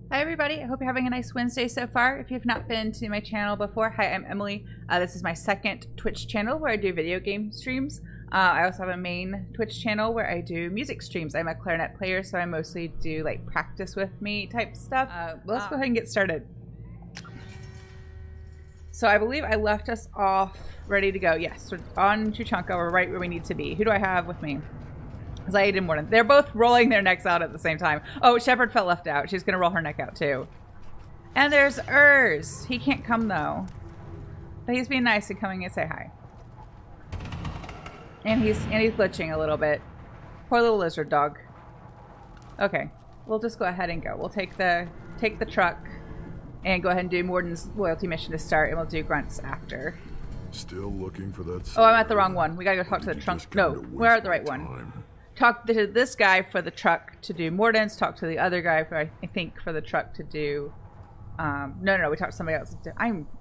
Hi everybody, I hope you're having a nice Wednesday so far. If you've not been to my channel before, hi, I'm Emily. This is my second Twitch channel where I do video game streams. I also have a main Twitch channel where I do music streams. I'm a clarinet player, so I mostly do like practice with me type stuff. Let's go ahead and get started. So I believe I left us off ready to go. Yes, we're on Tuchanka. We're right where we need to be. Who do I have with me? Zaid and Mordin. They're both rolling their necks out at the same time. Oh, Shepard felt left out. She's gonna roll her neck out too. And there's Urs. He can't come though. But he's being nice and coming and say hi. And he's glitching a little bit. Poor little lizard dog. Okay. We'll just go ahead and go. We'll take the truck and go ahead and do Mordin's loyalty mission to start, and we'll do Grunt's after. Still looking for that. Oh, I'm at the wrong one. We gotta go talk to the trunk. No, we're at the right one. Talk to this guy for the truck to do Mordin's. Talk to the other guy for, I think, for the truck to do. No. We talked to somebody else.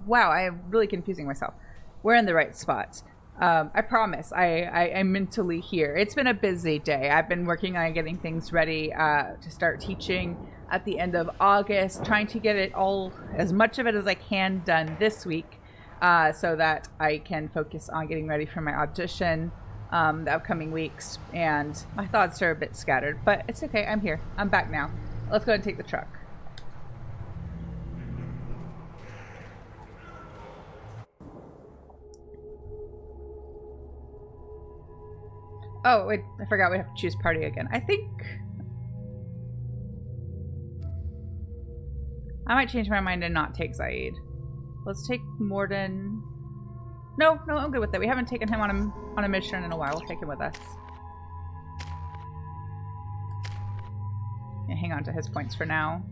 Wow, I am really confusing myself. We're in the right spot. I promise. I'm mentally here. It's been a busy day. I've been working on getting things ready to start teaching at the end of August. Trying to get it all, as much of it as I can, done this week, so that I can focus on getting ready for my audition. The upcoming weeks, and my thoughts are a bit scattered, but it's okay. I'm here. I'm back now. Let's go ahead and take the truck. Oh, wait, I forgot we have to choose party again. I think I might change my mind and not take Zaid. Let's take Mordin. No, I'm good with that. We haven't taken him on a mission in a while. We'll take him with us. Yeah, hang on to his points for now.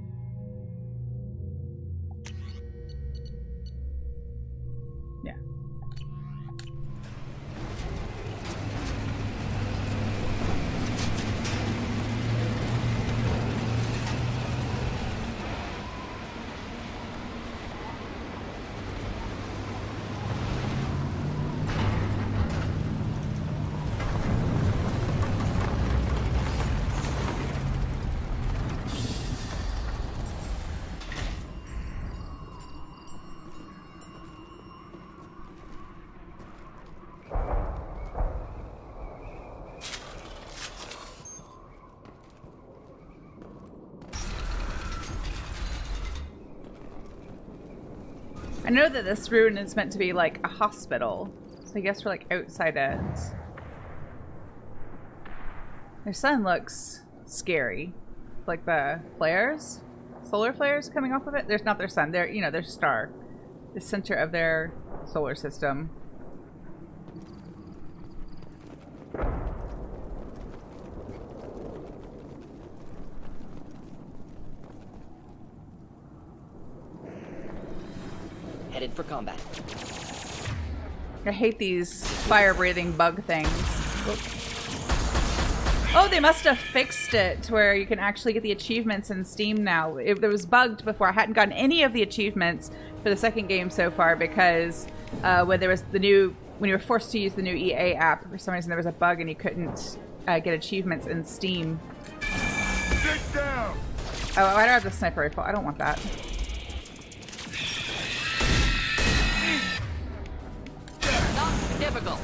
Yeah. I know that this ruin is meant to be like a hospital, so I guess we're like outside it. Their sun looks scary. Like the flares? Solar flares coming off of it? There's not their sun. They're, you know, their star. The center of their solar system. Headed for combat. I hate these fire-breathing bug things. Oh, they must have fixed it to where you can actually get the achievements in Steam now. It was bugged before. I hadn't gotten any of the achievements for the second game so far because when there was the new, when you were forced to use the new EA app, for some reason there was a bug and you couldn't get achievements in Steam. Get down! Oh, I don't have the sniper rifle. I don't want that. Not difficult.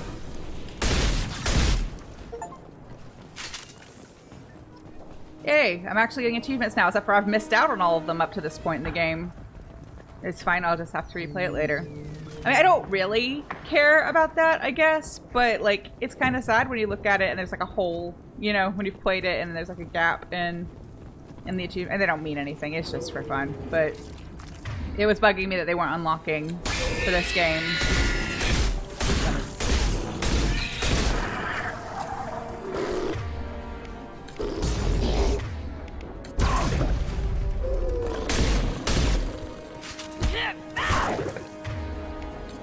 Yay, I'm actually getting achievements now, except for I've missed out on all of them up to this point in the game. It's fine, I'll just have to replay it later. I mean, I don't really care about that, I guess, but like, it's kind of sad when you look at it and there's like a hole, you know, when you've played it and there's like a gap in the achievement, and they don't mean anything, it's just for fun, but it was bugging me that they weren't unlocking for this game.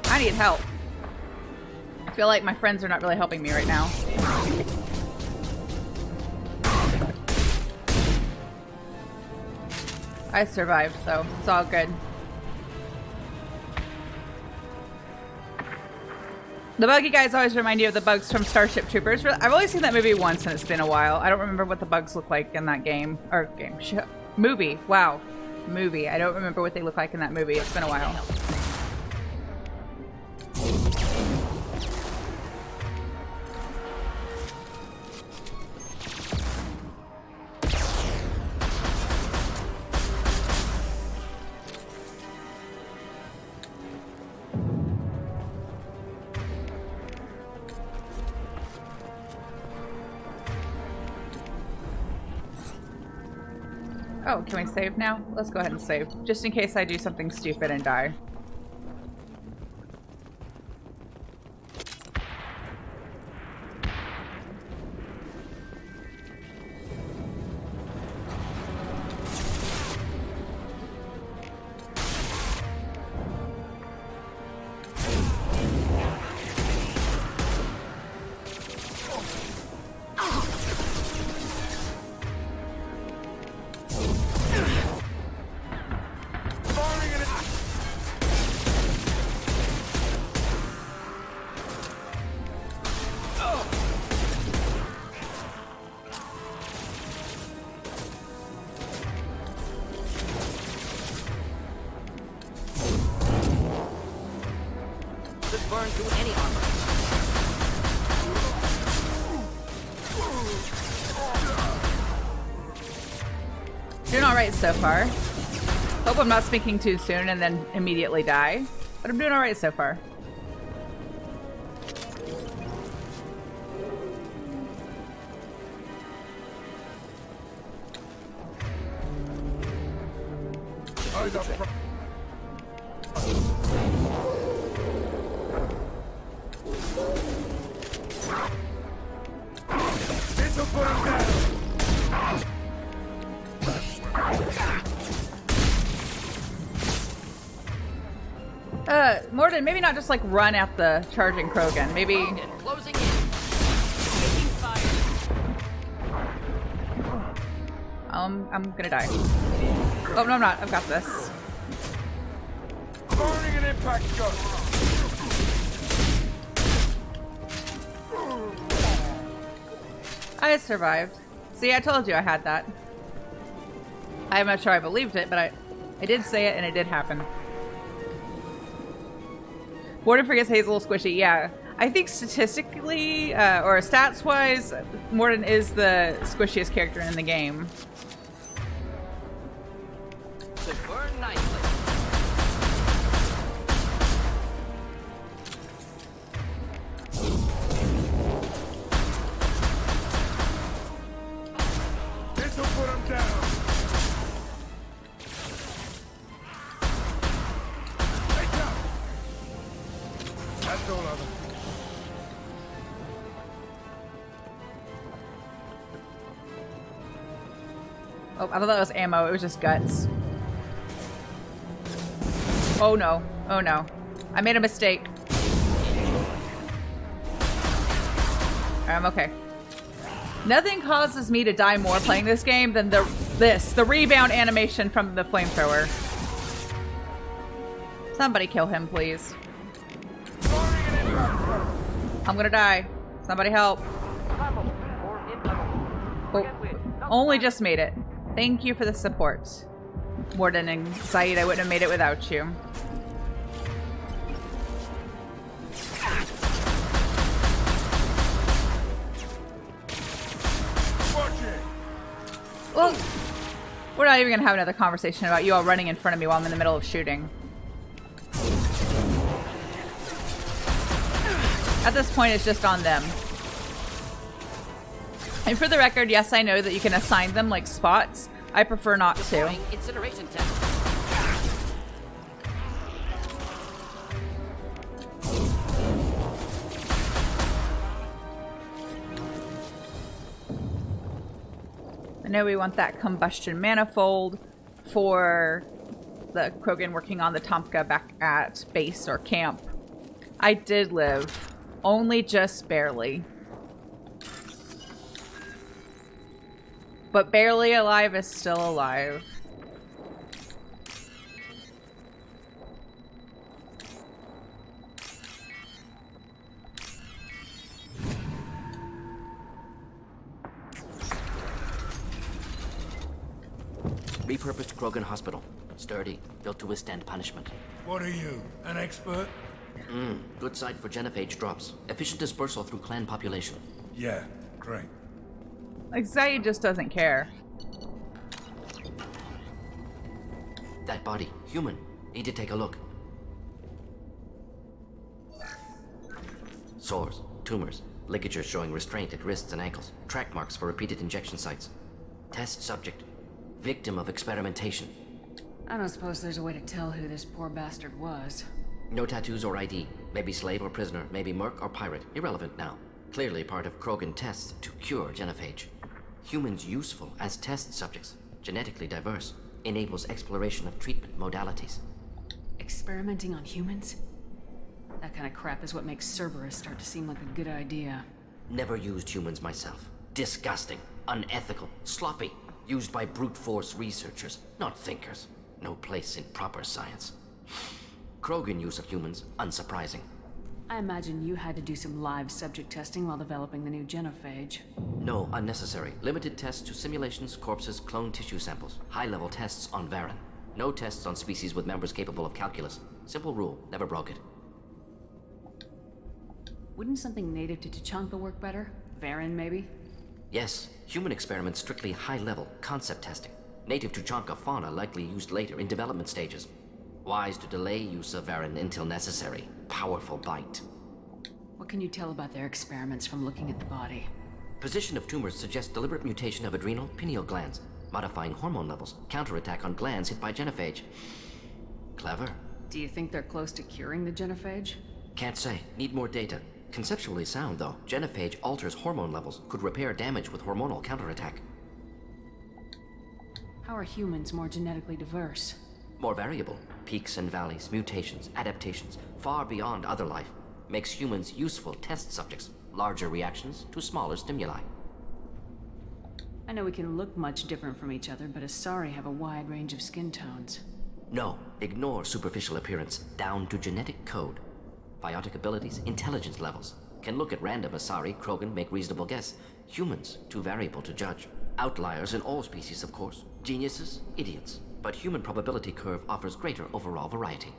I need help. I feel like my friends are not really helping me right now. I survived, though. It's all good. The buggy guys always remind you of the bugs from Starship Troopers. I've only seen that movie once and it's been a while. I don't remember what the bugs look like in that game. Or movie. Wow. movie. I don't remember what they look like in that movie. It's been a while. Oh, can we save now? Let's go ahead and save. Just in case I do something stupid and die. Burn through any armor. Doing alright so far. Hope I'm not speaking too soon and then immediately die. But I'm doing alright so far. Mordin, maybe not just like run at the charging Krogan. Maybe. Closing in. Taking fire. I'm gonna die. Oh no, I'm not. I've got this. Burning an impact gun. I survived. See, I told you I had that. I'm not sure I believed it, but I did say it and it did happen. Mordin forgets Hazel squishy. Yeah, I think statistically or stats-wise, Mordin is the squishiest character in the game. To burn nicely. This'll put him down. That's all of them. Oh, I thought that was ammo. It was just guts. Oh no. Oh no. I made a mistake. I'm okay. Nothing causes me to die more playing this game than the rebound animation from the flamethrower. Somebody kill him, please. I'm gonna die. Somebody help. Oh, only just made it. Thank you for the support. Mordin and Saeed, I wouldn't have made it without you. Well, we're not even gonna have another conversation about you all running in front of me while I'm in the middle of shooting. At this point, it's just on them. And for the record, yes, I know that you can assign them like spots. I prefer not to. Incineration test. I know we want that combustion manifold for the Krogan working on the Tuchanka back at base or camp. I did live. Only just barely. But barely alive is still alive. Repurposed Krogan hospital. Sturdy, built to withstand punishment. What are you, an expert? Good site for genophage drops. Efficient dispersal through clan population. Yeah, great. Like, Zaid just doesn't care. That body, human. Need to take a look. Sores, tumors, ligatures showing restraint at wrists and ankles, track marks for repeated injection sites. Test subject, victim of experimentation. I don't suppose there's a way to tell who this poor bastard was. No tattoos or ID. Maybe slave or prisoner, maybe merc or pirate. Irrelevant now. Clearly part of Krogan tests to cure genophage. Humans useful as test subjects. Genetically diverse. Enables exploration of treatment modalities. Experimenting on humans? That kind of crap is what makes Cerberus start to seem like a good idea. Never used humans myself. Disgusting. Unethical. Sloppy. Used by brute force researchers, not thinkers. No place in proper science. Krogan use of humans, unsurprising. I imagine you had to do some live subject testing while developing the new genophage. No, unnecessary. Limited tests to simulations, corpses, cloned tissue samples. High-level tests on Varen. No tests on species with members capable of calculus. Simple rule, never broke it. Wouldn't something native to Tuchanka work better? Varen, maybe? Yes, human experiments strictly high-level, concept testing. Native Tuchanka fauna likely used later in development stages. Wise to delay use of Varen until necessary. Powerful bite. What can you tell about their experiments from looking at the body? Position of tumors suggests deliberate mutation of adrenal, pineal glands, modifying hormone levels, counterattack on glands hit by genophage. Clever. Do you think they're close to curing the genophage? Can't say. Need more data. Conceptually sound, though. Genophage alters hormone levels, could repair damage with hormonal counterattack. How are humans more genetically diverse? More variable. Peaks and valleys, mutations, adaptations, far beyond other life. Makes humans useful test subjects. Larger reactions to smaller stimuli. I know we can look much different from each other, but Asari have a wide range of skin tones. No, ignore superficial appearance, down to genetic code. Biotic abilities, intelligence levels. Can look at random Asari, Krogan, make reasonable guess. Humans, too variable to judge. Outliers in all species, of course. Geniuses, idiots. But human probability curve offers greater overall variety.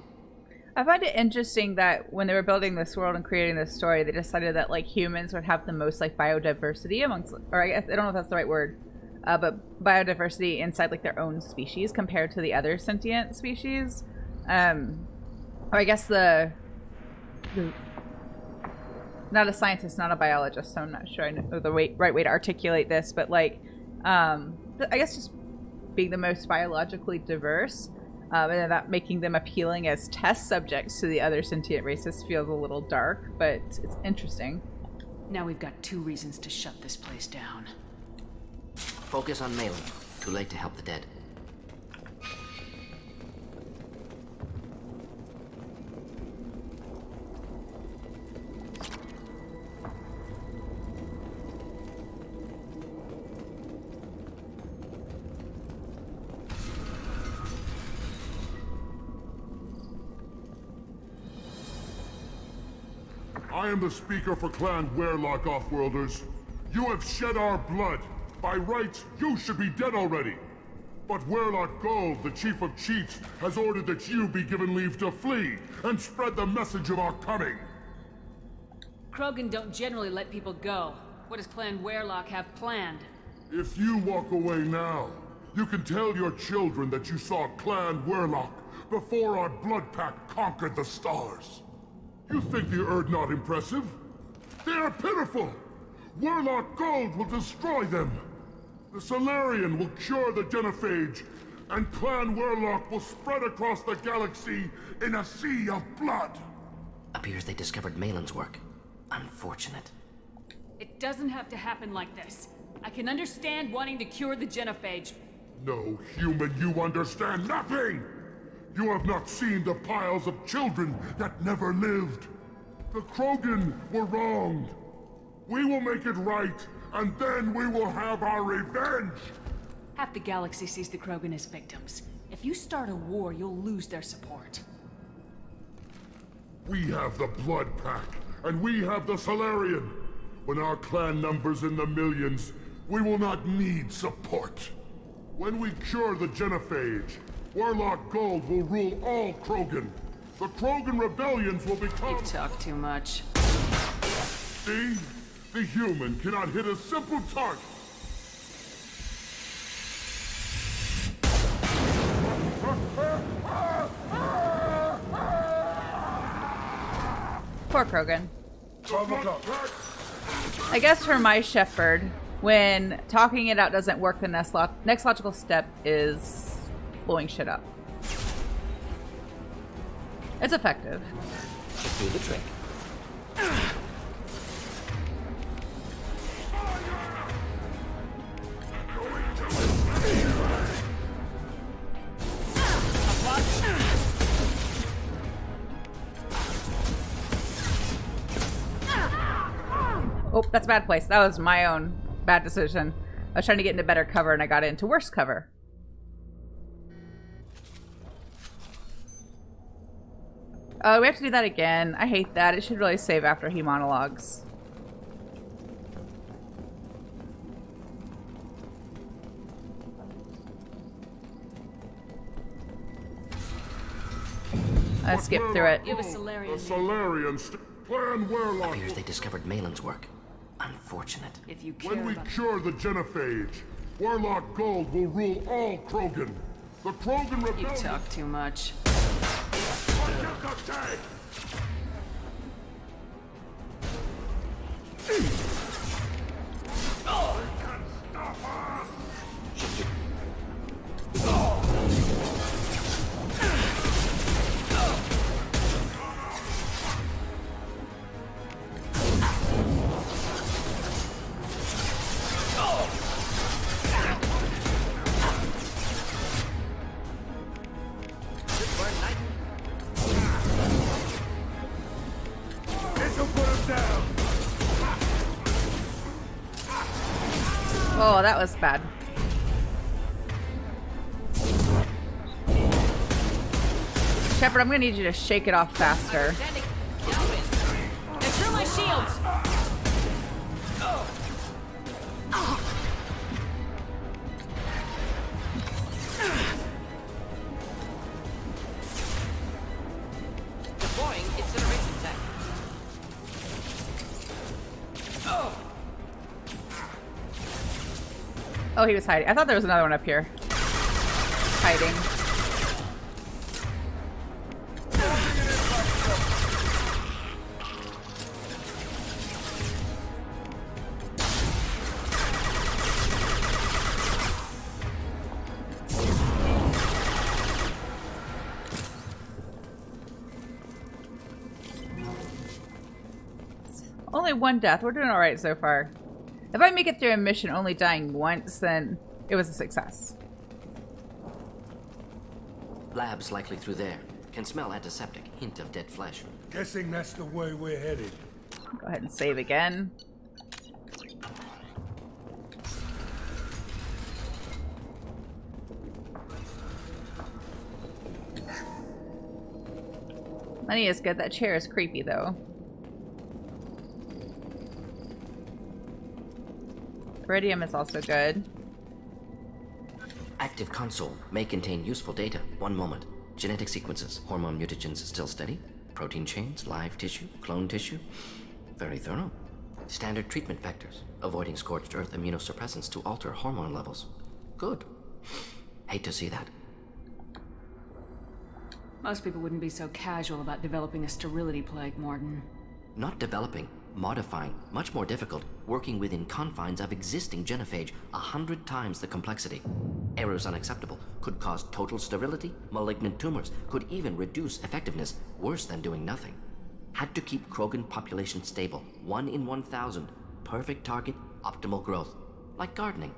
I find it interesting that when they were building this world and creating this story, they decided that like humans would have the most like biodiversity amongst, or I don't know if that's the right word, but biodiversity inside like their own species compared to the other sentient species. Or I guess not a scientist, not a biologist, so I'm not sure I know the right way to articulate this, but like, I guess just being the most biologically diverse, and that making them appealing as test subjects to the other sentient races feels a little dark, but it's interesting. Now we've got 2 reasons to shut this place down. Focus on Malin. Too late to help the dead. I am the speaker for Clan Werlock, Offworlders. You have shed our blood. By rights, you should be dead already. But Werlock Gold, the Chief of Chiefs, has ordered that you be given leave to flee and spread the message of our coming. Krogan don't generally let people go. What does Clan Werlock have planned? If you walk away now, you can tell your children that you saw Clan Werlock before our blood pact conquered the stars. You think the Erd not impressive? They are pitiful! Werlock Gold will destroy them! The Solarian will cure the genophage, and Clan Werlock will spread across the galaxy in a sea of blood! Appears they discovered Malin's work. Unfortunate. It doesn't have to happen like this. I can understand wanting to cure the genophage. No, human, you understand nothing! You have not seen the piles of children that never lived. The Krogan were wronged. We will make it right, and then we will have our revenge! Half the galaxy sees the Krogan as victims. If you start a war, you'll lose their support. We have the Blood Pack, and we have the Solarian. When our clan numbers in the millions, we will not need support. When we cure the genophage, Warlock Gold will rule all Krogan. The Krogan rebellions will become... You talk too much. See? The human cannot hit a simple target. Poor Krogan. 12 o'clock. I guess for my Shepard, when talking it out doesn't work, the next logical step is blowing shit up. It's effective. Should do the trick. Oh, that's a bad place. That was my own bad decision. I was trying to get into better cover and I got into worse cover. Oh, we have to do that again. I hate that. It should really save after he monologues. I skipped through it. You have a Solarian. The Solarian Plan Warlock. Appears they discovered Malin's work. Unfortunate. If you care When we about... cure the genophage, Warlock Gold will rule all Krogan. The Krogan You rebellion... talk too much. Oh, that was bad. Shepard, I'm gonna need you to shake it off faster. Through my shields! Deploying incineration tech. Oh, he was hiding. I thought there was another one up here. Hiding. Only one death. We're doing alright so far. If I make it through a mission only dying once, then it was a success. Labs likely through there. Can smell antiseptic. Hint of dead flesh. Guessing that's the way we're headed. Go ahead and save again. Money is good. That chair is creepy, though. Iridium is also good. Active console may contain useful data. One moment. Genetic sequences. Hormone mutagens still steady. Protein chains, live tissue, clone tissue. Very thorough. Standard treatment vectors. Avoiding scorched earth immunosuppressants to alter hormone levels. Good. Hate to see that. Most people wouldn't be so casual about developing a sterility plague, Mordin. Not developing, modifying, much more difficult, working within confines of existing genophage, 100 times the complexity. Errors unacceptable, could cause total sterility, malignant tumors, could even reduce effectiveness, worse than doing nothing. Had to keep Krogan population stable, 1 in 1,000, perfect target, optimal growth, like gardening.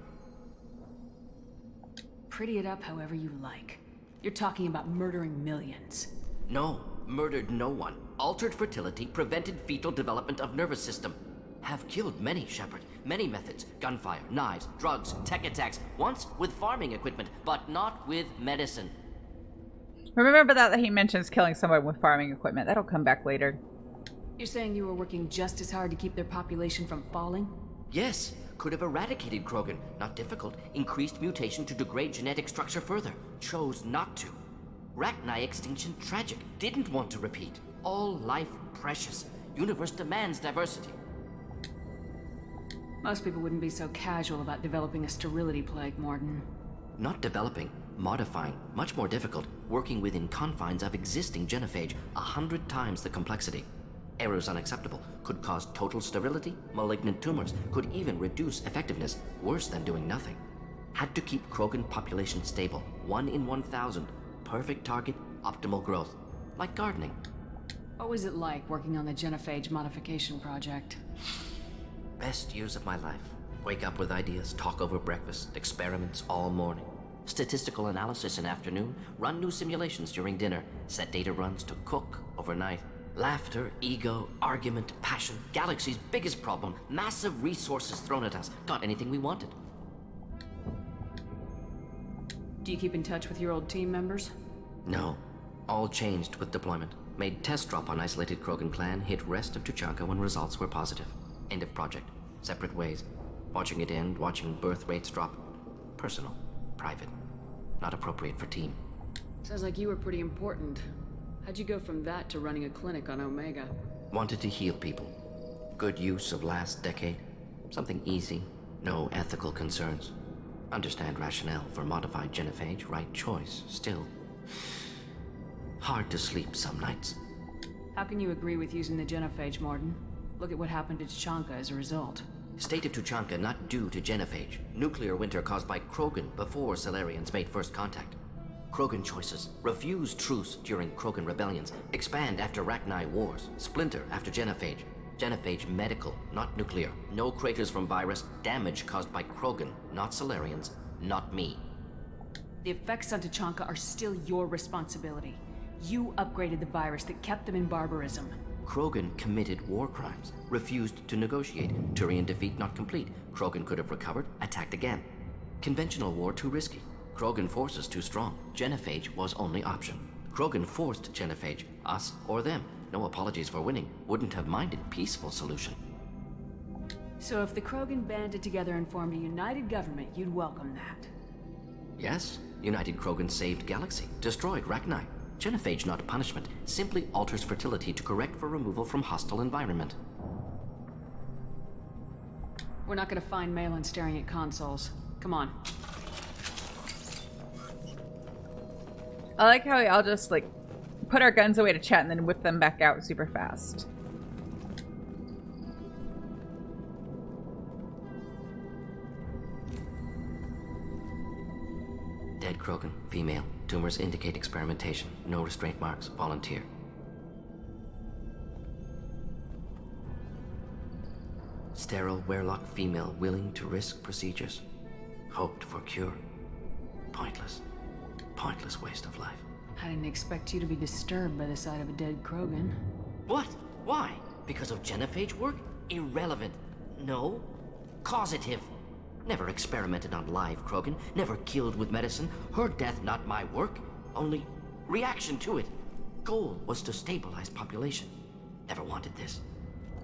Pretty it up however you like. You're talking about murdering millions. No, murdered no one. Altered fertility, prevented fetal development of nervous system. Have killed many, Shepard. Many methods. Gunfire, knives, drugs, tech attacks. Once with farming equipment, but not with medicine. Remember that he mentions killing someone with farming equipment. That'll come back later. You're saying you were working just as hard to keep their population from falling? Yes, Could have eradicated Krogan. Not difficult. Increased mutation to degrade genetic structure further. Chose not to. Rachni extinction tragic. Didn't want to repeat. All life precious. Universe demands diversity. Most people wouldn't be so casual about developing a sterility plague, Mordin. Not developing, modifying, much more difficult, working within confines of existing genophage, 100 times the complexity. Errors unacceptable, could cause total sterility, malignant tumors, could even reduce effectiveness, worse than doing nothing. Had to keep Krogan population stable, 1 in 1,000, perfect target, optimal growth, like gardening. What was it like working on the genophage modification project? Best years of my life. Wake up with ideas, talk over breakfast, experiments all morning. Statistical analysis in afternoon, run new simulations during dinner, set data runs to cook overnight. Laughter, ego, argument, passion, galaxy's biggest problem, massive resources thrown at us. Got anything we wanted. Do you keep in touch with your old team members? No. All changed with deployment. Made test drop on isolated Krogan clan, hit rest of Tuchanka when results were positive. End of project. Separate ways. Watching it end, watching birth rates drop. Personal. Private. Not appropriate for team. Sounds like you were pretty important. How'd you go from that to running a clinic on Omega? Wanted to heal people. Good use of last decade. Something easy. No ethical concerns. Understand rationale for modified genophage, right choice. Still, hard to sleep some nights. How can you agree with using the genophage, Mordin? Look at what happened to Tuchanka as a result. State of Tuchanka not due to genophage. Nuclear winter caused by Krogan before Salarians made first contact. Krogan choices. Refuse truce during Krogan rebellions. Expand after Rachni wars. Splinter after genophage. Genophage medical, not nuclear. No craters from virus. Damage caused by Krogan, not Salarians, not me. The effects on Tuchanka are still your responsibility. You upgraded the virus that kept them in barbarism. Krogan committed war crimes. Refused to negotiate. Turian defeat not complete. Krogan could have recovered, attacked again. Conventional war too risky. Krogan forces too strong. Genophage was only option. Krogan forced genophage, us or them. No apologies for winning. Wouldn't have minded peaceful solution. So if the Krogan banded together and formed a united government, you'd welcome that. Yes, United Krogan saved Galaxy, destroyed Rachni. Genophage not punishment, simply alters fertility to correct for removal from hostile environment. We're not gonna find Malin staring at consoles. Come on. I like how we all just, like, put our guns away to chat and then whip them back out super fast. Dead Krogan, female. Tumors indicate experimentation. No restraint marks. Volunteer. Sterile Werelock female willing to risk procedures. Hoped for cure. Pointless. Pointless waste of life. I didn't expect you to be disturbed by the sight of a dead Krogan. What? Why? Because of genophage work? Irrelevant. No. Causative. Never experimented on live Krogan. Never killed with medicine. Her death not my work. Only reaction to it. Goal was to stabilize population. Never wanted this.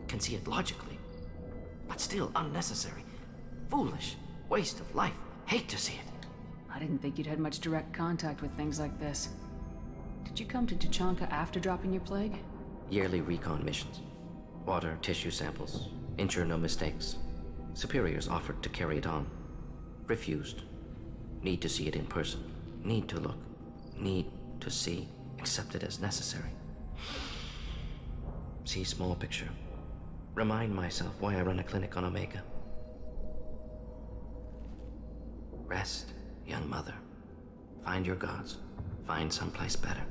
Can see it logically. But still unnecessary. Foolish. Waste of life. Hate to see it. I didn't think you'd had much direct contact with things like this. Did you come to Tuchanka after dropping your plague? Yearly recon missions. Water, tissue samples. Ensure no mistakes. Superiors offered to carry it on. Refused. Need to see it in person. Need to look. Need to see. Accept it as necessary. See small picture. Remind myself why I run a clinic on Omega. Rest, young mother. Find your gods. Find someplace better.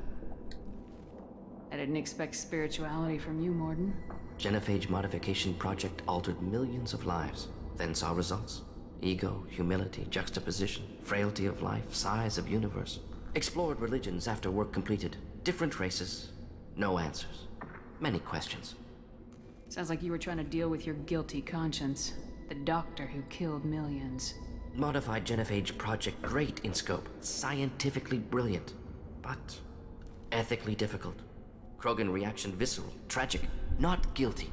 I didn't expect spirituality from you, Mordin. Genophage modification project altered millions of lives. Then saw results. Ego, humility, juxtaposition, frailty of life, size of universe. Explored religions after work completed. Different races. No answers. Many questions. Sounds like you were trying to deal with your guilty conscience. The doctor who killed millions. Modified genophage project great in scope. Scientifically brilliant. But ethically difficult. Krogan reaction visceral, tragic. Not guilty,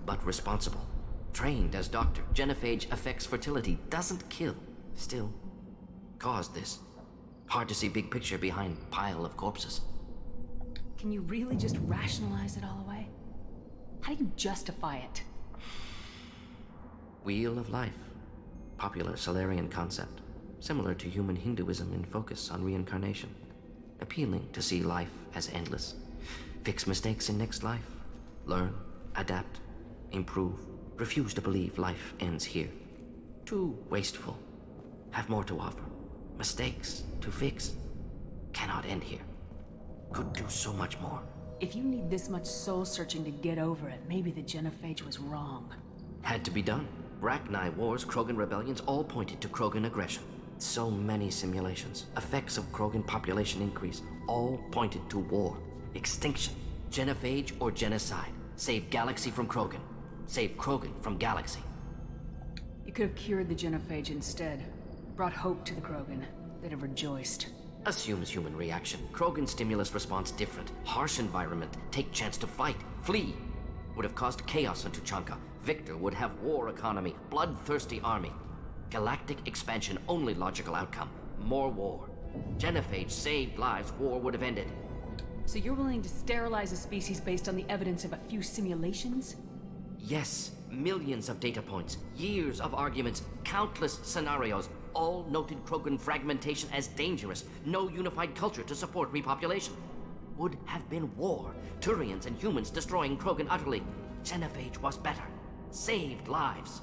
but responsible. Trained as doctor, genophage affects fertility, doesn't kill. Still, caused this. Hard to see big picture behind pile of corpses. Can you really just rationalize it all away? How do you justify it? Wheel of life. Popular Solarian concept. Similar to human Hinduism in focus on reincarnation. Appealing to see life as endless. Fix mistakes in next life. Learn, adapt, improve. Refuse to believe life ends here. Too wasteful. Have more to offer. Mistakes to fix. Cannot end here. Could do so much more. If you need this much soul-searching to get over it, maybe the genophage was wrong. Had to be done. Rachni wars, Krogan rebellions, all pointed to Krogan aggression. So many simulations. Effects of Krogan population increase. All pointed to war. Extinction. Genophage or genocide. Save galaxy from Krogan. Save Krogan from galaxy. You could have cured the genophage instead. Brought hope to the Krogan. They'd have rejoiced. Assumes human reaction. Krogan stimulus response different. Harsh environment. Take chance to fight. Flee. Would have caused chaos on Tuchanka. Victor would have war economy. Bloodthirsty army. Galactic expansion only logical outcome. More war. Genophage saved lives. War would have ended. So you're willing to sterilize a species based on the evidence of a few simulations? Yes. Millions of data points. Years of arguments. Countless scenarios. All noted Krogan fragmentation as dangerous. No unified culture to support repopulation. Would have been war. Turians and humans destroying Krogan utterly. Genophage was better. Saved lives.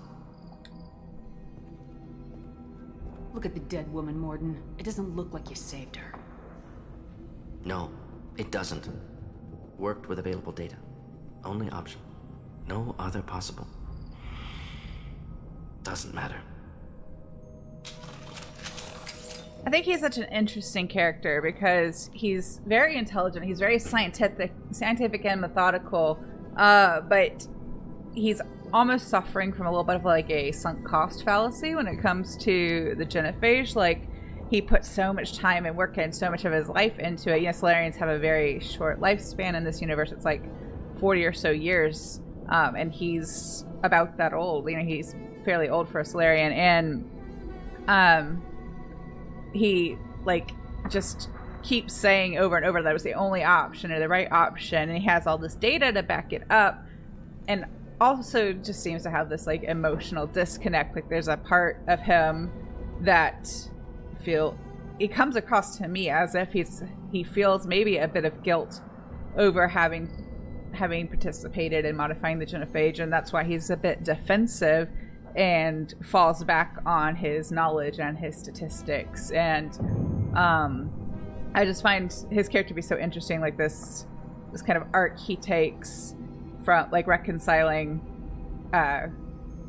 Look at the dead woman, Mordin. It doesn't look like you saved her. No, it doesn't. Worked with available data. Only option. No other possible. Doesn't matter. I think he's such an interesting character because he's very intelligent. He's very scientific and methodical, but he's almost suffering from a little bit of like a sunk cost fallacy when it comes to the genophage. Like, he put so much time and work and so much of his life into it. You know, Solarians have a very short lifespan in this universe. It's like 40 or so years, and he's about that old. You know, he's fairly old for a Solarian, and he like just keeps saying over and over that it was the only option or the right option, and he has all this data to back it up, and also just seems to have this like emotional disconnect. Like, there's a part of him that it comes across to me as if he feels maybe a bit of guilt over having participated in modifying the genophage, and that's why he's a bit defensive and falls back on his knowledge and his statistics. And I just find his character to be so interesting, like this kind of arc he takes from like reconciling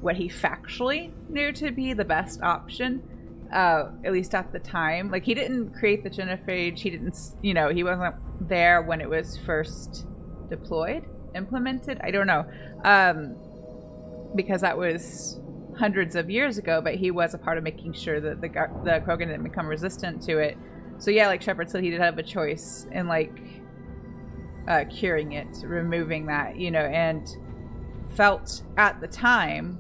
what he factually knew to be the best option, at least at the time. Like, he didn't create the genophage, he wasn't there when it was first implemented, I don't know, because that was hundreds of years ago, but he was a part of making sure that the Krogan didn't become resistant to it. So yeah, like Shepard said, he did have a choice in like curing it, removing that, and felt at the time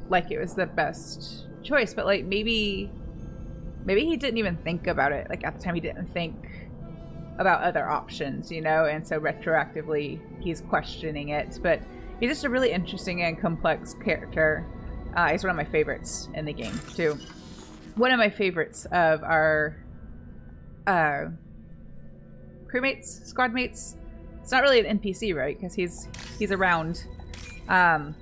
like it was the best choice. But like maybe he didn't even think about it. Like, at the time he didn't think about other options, and so retroactively he's questioning it. But he's just a really interesting and complex character. He's one of my favorites in the game too. One of my favorites of our crewmates, squad mates. It's not really an NPC, right? Because he's around, but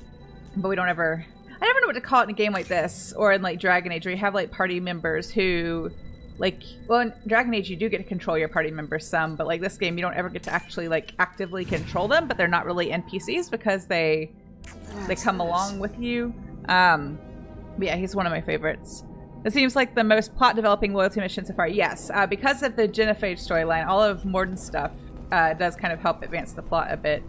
we don't ever. I never know what to call it in a game like this, or in like Dragon Age, where you have like party members who, like, well, in Dragon Age you do get to control your party members some, but like this game you don't ever get to actually like actively control them. But they're not really NPCs because they come along with you. But yeah, he's one of my favorites. It seems like the most plot developing loyalty mission so far. Yes, because of the genophage storyline, all of Mordin's stuff does kind of help advance the plot a bit.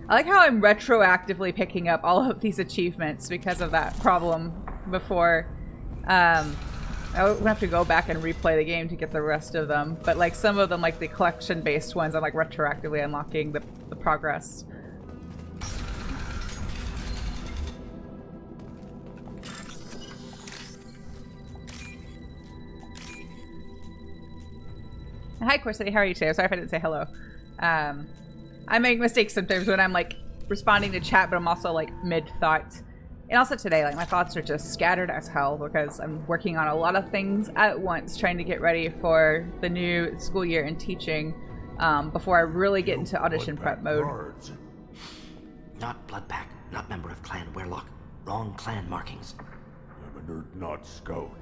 I like how I'm retroactively picking up all of these achievements because of that problem before. I would have to go back and replay the game to get the rest of them. But like some of them, like the collection-based ones, I'm like retroactively unlocking the progress. Hi, Corsetti. How are you today? Sorry if I didn't say hello. I make mistakes sometimes when I'm like responding to chat, but I'm also like mid-thought. And also today, like my thoughts are just scattered as hell because I'm working on a lot of things at once, trying to get ready for the new school year in teaching before I really get into audition prep mode. Guards. Not Bloodpack, not member of Clan Werlock. Wrong clan markings. I'm an Urdnot scout.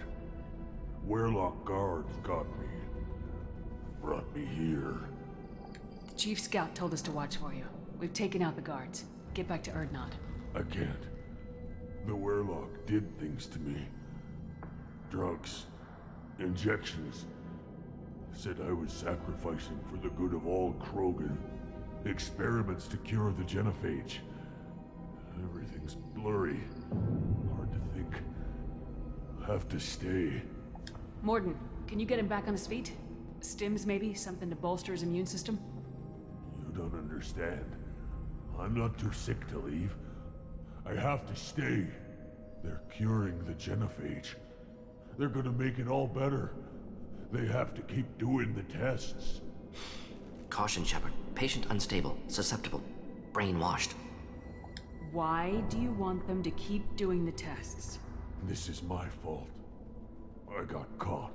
Werlock guards got me. Brought me here. The chief scout told us to watch for you. We've taken out the guards. Get back to Urdnot. I can't. The Werlock did things to me. Drugs. Injections. Said I was sacrificing for the good of all Krogan. Experiments to cure the genophage. Everything's blurry. Hard to think. Have to stay. Mordin, can you get him back on his feet? Stims, maybe? Something to bolster his immune system? You don't understand. I'm not too sick to leave. I have to stay. They're curing the genophage. They're gonna make it all better. They have to keep doing the tests. Caution, Shepard. Patient unstable, susceptible, brainwashed. Why do you want them to keep doing the tests? This is my fault. I got caught.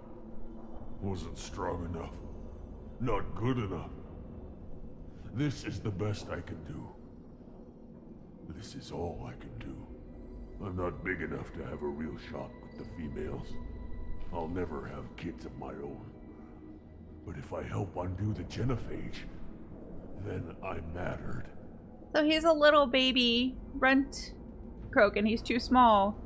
Wasn't strong enough. Not good enough. This is the best I can do. This is all I can do. I'm not big enough to have a real shot with the females. I'll never have kids of my own. But if I help undo the genophage, then I mattered. So he's a little baby runt Krogan. He's too small.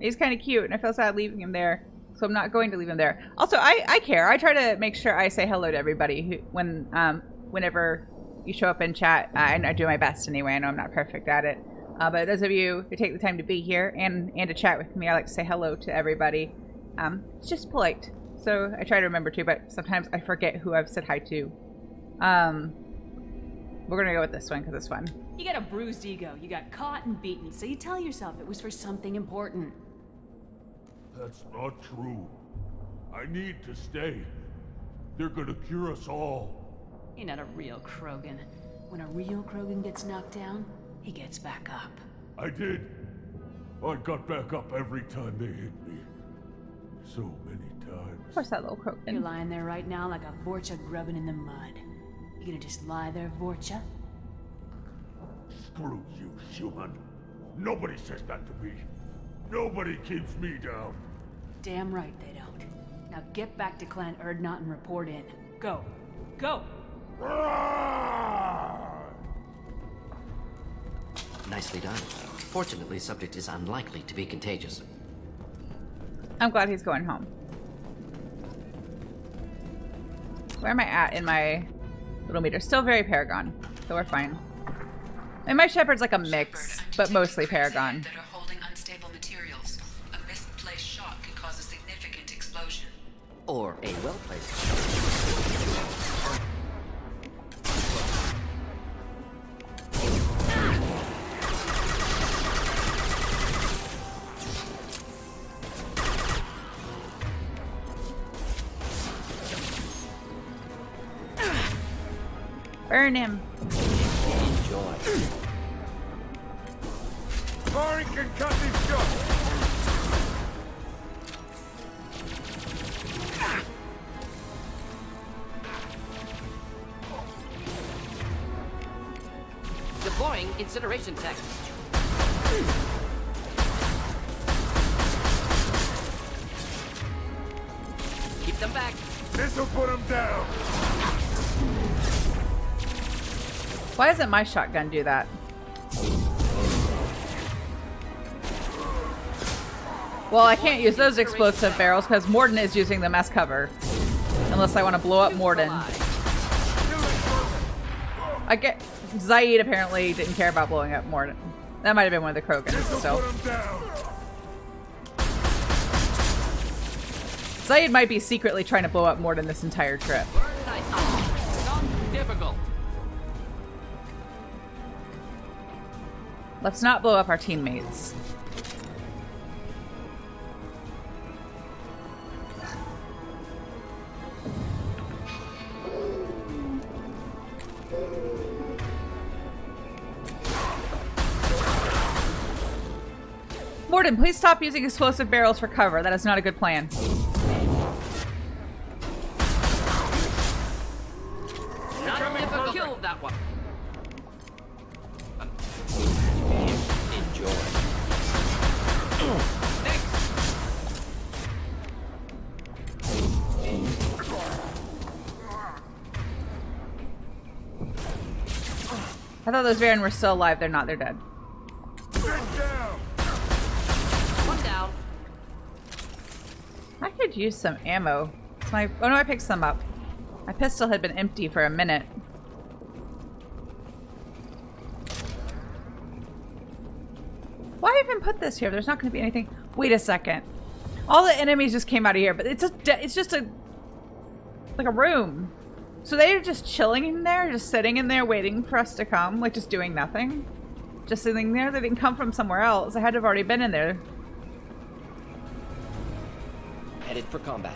He's kind of cute, and I feel sad leaving him there. So I'm not going to leave him there. Also, I care. I try to make sure I say hello to everybody whenever you show up in chat. I do my best anyway. I know I'm not perfect at it. But those of you who take the time to be here and to chat with me, I like to say hello to everybody. It's just polite. So I try to remember to, but sometimes I forget who I've said hi to. We're going to go with this one because it's fun. You got a bruised ego. You got caught and beaten, so you tell yourself it was for something important. That's not true. I need to stay. They're gonna cure us all. You're not a real Krogan. When a real Krogan gets knocked down, he gets back up. I did. I got back up every time they hit me. So many times. Of course, that little You're Krogan. lying there right now like a Vorcha grubbing in the mud. You gonna just lie there, Vorcha? Screw you, human. Nobody says that to me. Nobody keeps me down. Damn right they don't. Now get back to Clan Urdnot and report in. Go. Go! Nicely done. Fortunately, subject is unlikely to be contagious. I'm glad he's going home. Where am I at in my little meter? Still very Paragon, so we're fine. And my Shepard's like a mix, but mostly Paragon. That are holding unstable materials. A misplaced shot can cause a significant explosion. Or a well-placed. Burn him. Enjoy. Firing concussive shot! Deploying incineration tech. Keep them back. This'll put him down! Why doesn't my shotgun do that? Well, I can't use those explosive barrels because Mordin is using them as cover. Unless I want to blow up Mordin. I get... Zaid apparently didn't care about blowing up Mordin. That might have been one of the Krogan, This'll so... put him down! Zaid might be secretly trying to blow up Mordin this entire trip. Nice. Not difficult. Let's not blow up our teammates. Mordin, please stop using explosive barrels for cover. That is not a good plan. Not difficult. Kill that one. Enjoy. I thought those Varen were still alive. They're not. They're dead. One down. I could use some ammo. Oh no, I picked some up. My pistol had been empty for a minute. Why even put this here? There's not going to be anything. Wait a second. All the enemies just came out of here, but it's just a like a room. So they're just chilling in there, just sitting in there waiting for us to come, like just doing nothing. Just sitting there. They didn't come from somewhere else. I had to have already been in there. Headed for combat.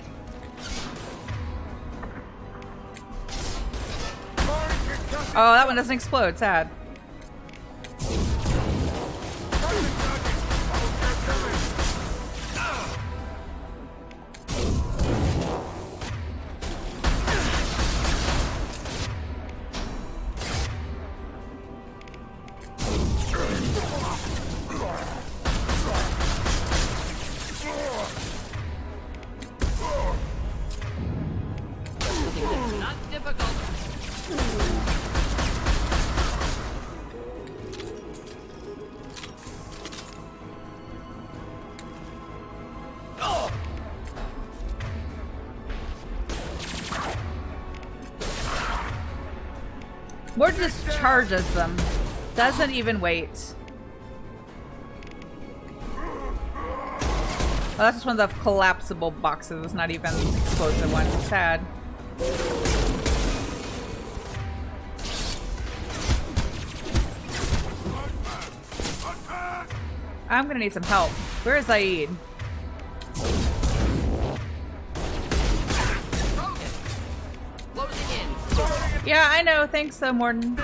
Oh, that one doesn't explode. Sad. Not difficult. Mordin just charges them. Doesn't even wait. Oh, that's just one of the collapsible boxes. It's not even an explosive one. Sad. I'm gonna need some help. Where is Zaid? Closing in. Yeah, I know. Thanks, though, Mordin.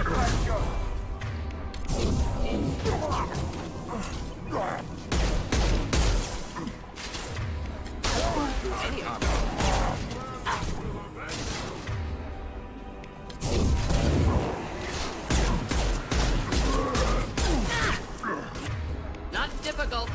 Any armor. Not difficult.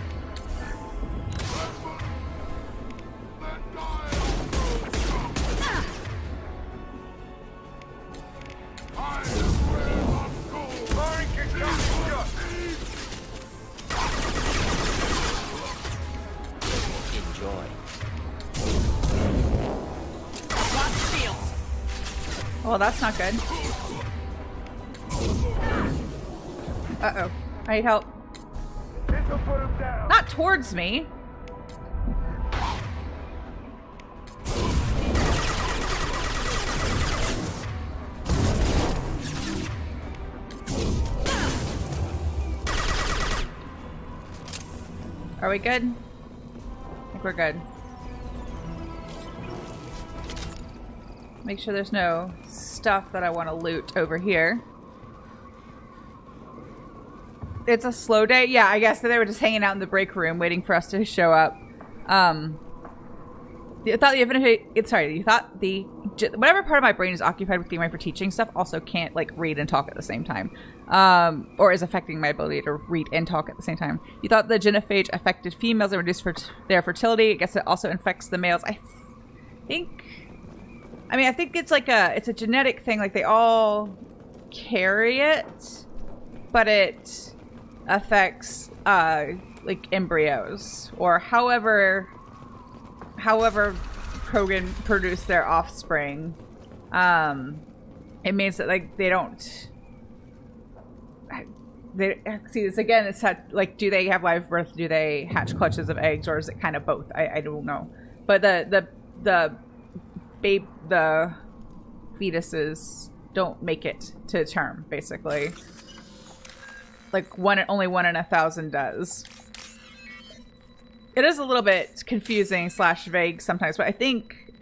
Enjoy. Well, that's not good. Uh-oh. I need help. This'll put him down. Not towards me. Are we good? I think we're good. Make sure there's no stuff that I want to loot over here. It's a slow day? Yeah, I guess they were just hanging out in the break room waiting for us to show up. You thought the whatever part of my brain is occupied with the mind for teaching stuff also can't like read and talk at the same time. Or is affecting my ability to read and talk at the same time. You thought the genophage affected females and reduced their fertility. I guess it also infects the males. I think it's like it's a genetic thing. Like they all carry it, but it affects like embryos or however Krogan produce their offspring. It means that like they see this again. It's like, do they have live birth? Do they hatch clutches of eggs, or is it kind of both? I don't know. But the fetuses don't make it to term, basically. Like only 1 in 1,000 does. It is a little bit confusing / vague sometimes, but I think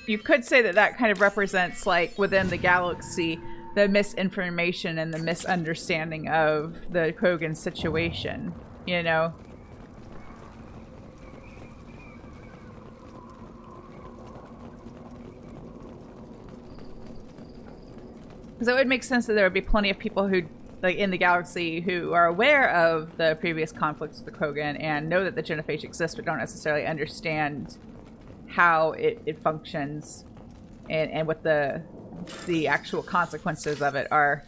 you could say that that kind of represents, like, within the galaxy, the misinformation and the misunderstanding of the Krogan situation, you know? Because it would make sense that there would be plenty of people who, like, in the galaxy who are aware of the previous conflicts with the Krogan and know that the genophage exists, but don't necessarily understand how it functions and what the actual consequences of it are.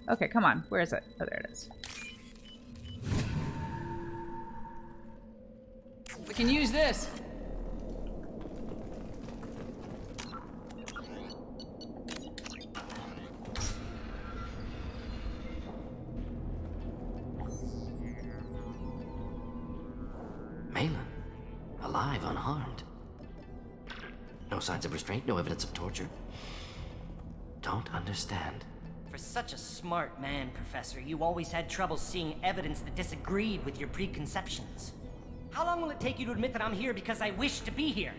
Okay, come on. Where is it? Oh, there it is. We can use this. Malin, alive, unharmed. No signs of restraint, no evidence of torture. Don't understand. For such a smart man, Professor, you always had trouble seeing evidence that disagreed with your preconceptions. How long will it take you to admit that I'm here because I wish to be here?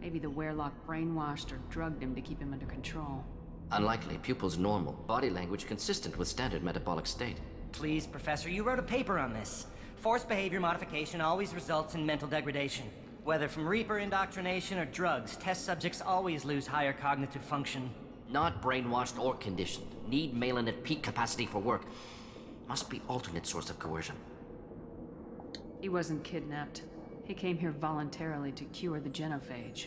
Maybe the Werelock brainwashed or drugged him to keep him under control. Unlikely. Pupil's normal. Body language consistent with standard metabolic state. Please, Professor, you wrote a paper on this. Forced behavior modification always results in mental degradation. Whether from Reaper indoctrination or drugs, test subjects always lose higher cognitive function. Not brainwashed or conditioned. Need Malin at peak capacity for work. Must be alternate source of coercion. He wasn't kidnapped. He came here voluntarily to cure the genophage.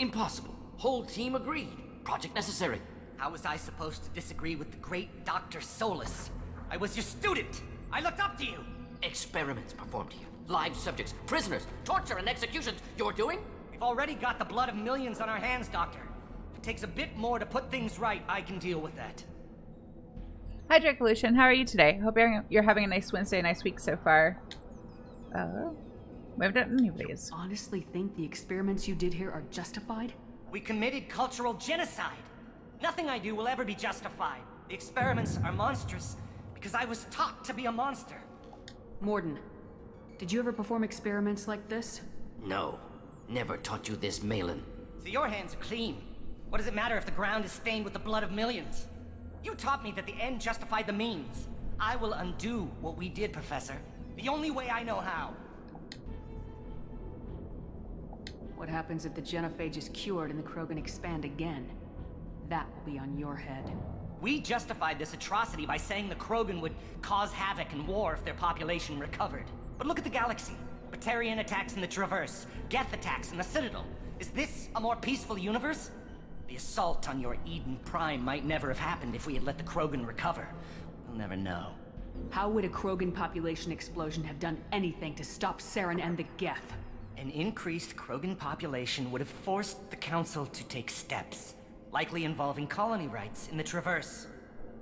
Impossible. Whole team agreed. Project necessary. How was I supposed to disagree with the great Dr. Solus? I was your student! I looked up to you! Experiments performed here. Live subjects, prisoners, torture and executions. You're doing? We've already got the blood of millions on our hands, Doctor. If it takes a bit more to put things right, I can deal with that. Hi, Dracoolution. How are you today? Hope you're having a nice Wednesday, nice week so far. We haven't done any of these. Honestly think the experiments you did here are justified? We committed cultural genocide. Nothing I do will ever be justified. The experiments are monstrous because I was taught to be a monster. Mordin, did you ever perform experiments like this? No. Never taught you this, Malin. So your hands are clean. What does it matter if the ground is stained with the blood of millions? You taught me that the end justified the means. I will undo what we did, Professor. The only way I know how. What happens if the genophage is cured and the Krogan expand again? That will be on your head. We justified this atrocity by saying the Krogan would cause havoc and war if their population recovered. But look at the galaxy. Batarian attacks in the Traverse, Geth attacks in the Citadel. Is this a more peaceful universe? The assault on your Eden Prime might never have happened if we had let the Krogan recover. We'll never know. How would a Krogan population explosion have done anything to stop Saren and the Geth? An increased Krogan population would have forced the Council to take steps, likely involving colony rights in the Traverse.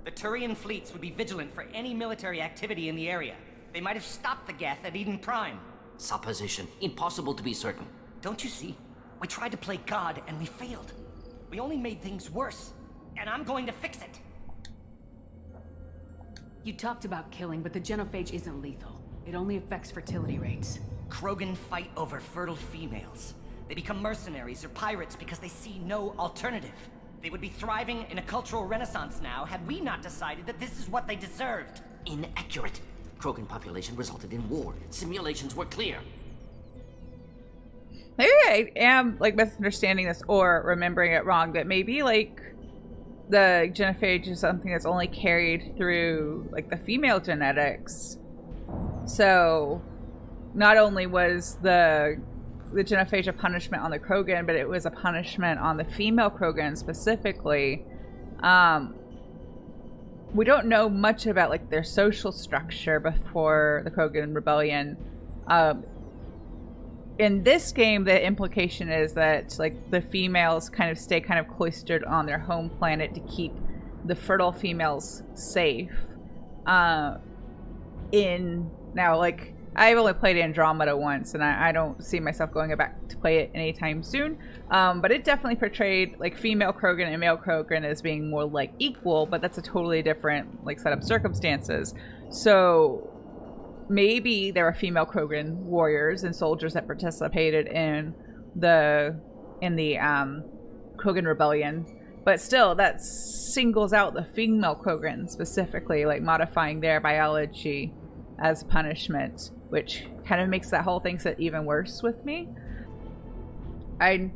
The Turian fleets would be vigilant for any military activity in the area. They might have stopped the Geth at Eden Prime. Supposition. Impossible to be certain. Don't you see? We tried to play God and we failed. We only made things worse, and I'm going to fix it. You talked about killing, but the genophage isn't lethal. It only affects fertility rates. Krogan fight over fertile females. They become mercenaries or pirates because they see no alternative. They would be thriving in a cultural renaissance now had we not decided that this is what they deserved. Inaccurate. Krogan population resulted in war. Simulations were clear. Maybe I am, like, misunderstanding this or remembering it wrong, but maybe, like, the genophage is something that's only carried through, like, the female genetics. So, not only was the genophage a punishment on the Krogan, but it was a punishment on the female Krogan specifically. We don't know much about, like, their social structure before the Krogan rebellion. In this game, the implication is that, like, the females kind of stay kind of cloistered on their home planet to keep the fertile females safe. Now, like, I've only played Andromeda once, and I don't see myself going back to play it anytime soon. But it definitely portrayed like female Krogan and male Krogan as being more like equal, but that's a totally different like set of circumstances. So maybe there were female Krogan warriors and soldiers that participated in the Krogan rebellion, but still that singles out the female Krogan specifically, like modifying their biology as punishment, which kind of makes that whole thing sit even worse with me.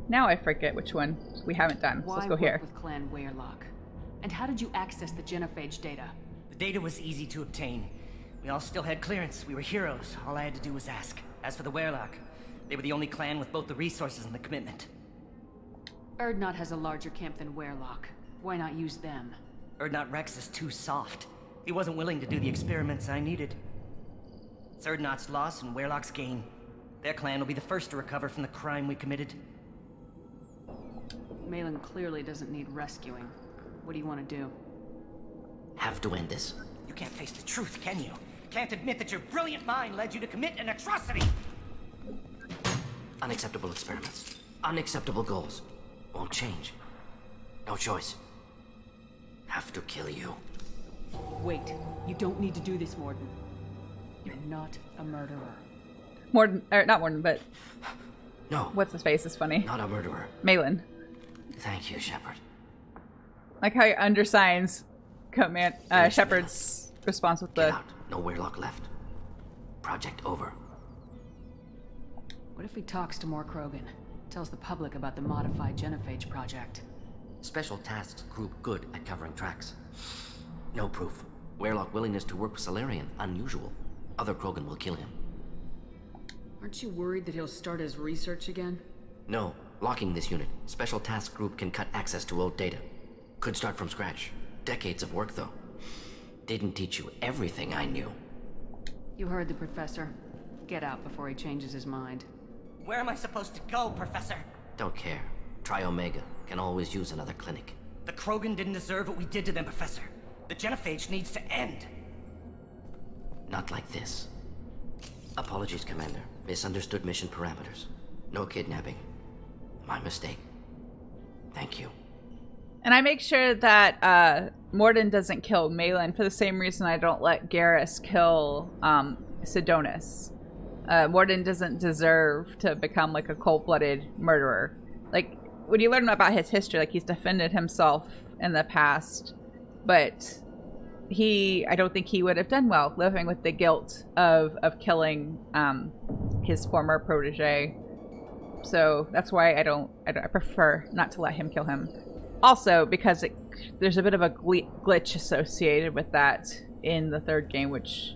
Now I forget which one we haven't done. So let's go here. With Clan Weyrloc? And how did you access the genophage data? The data was easy to obtain. We all still had clearance. We were heroes. All I had to do was ask. As for the Weyrloc, they were the only clan with both the resources and the commitment. Urdnot has a larger camp than Weyrloc. Why not use them? Urdnot Rex is too soft. He wasn't willing to do the experiments I needed. It's Urdnot's loss and Weyrloc's gain. Their clan will be the first to recover from the crime we committed. Malin clearly doesn't need rescuing. What do you want to do? Have to end this. You can't face the truth, can you? Can't admit that your brilliant mind led you to commit an atrocity! Unacceptable experiments. Unacceptable goals. Won't change. No choice. Have to kill you. Wait. You don't need to do this, Mordin. You're not a murderer. Mordin, or not Mordin, but No. what's his face is funny. Not a murderer. Malin. Thank you, Shepard. Like how he undersigns command Shepard's response with Get the out. No Weyrloc left. Project over. What if he talks to more Krogan? Tells the public about the modified genophage project? Special tasks group good at covering tracks. No proof. Weyrloc willingness to work with Salarian, unusual. Other Krogan will kill him. Aren't you worried that he'll start his research again? No. Locking this unit. Special task group can cut access to old data. Could start from scratch. Decades of work, though. Didn't teach you everything I knew. You heard the professor. Get out before he changes his mind. Where am I supposed to go, Professor? Don't care. Try Omega. Can always use another clinic. The Krogan didn't deserve what we did to them, Professor. The genophage needs to end. Not like this. Apologies, Commander. Misunderstood mission parameters. No kidnapping. My mistake. Thank you. And I make sure that Mordin doesn't kill Malin for the same reason I don't let Garrus kill Sidonis. Mordin doesn't deserve to become like a cold-blooded murderer. Like, when you learn about his history, like he's defended himself in the past, but I don't think he would have done well living with the guilt of killing his former protege. So that's why I prefer not to let him kill him. Also, because there's a bit of a glitch associated with that in the third game, which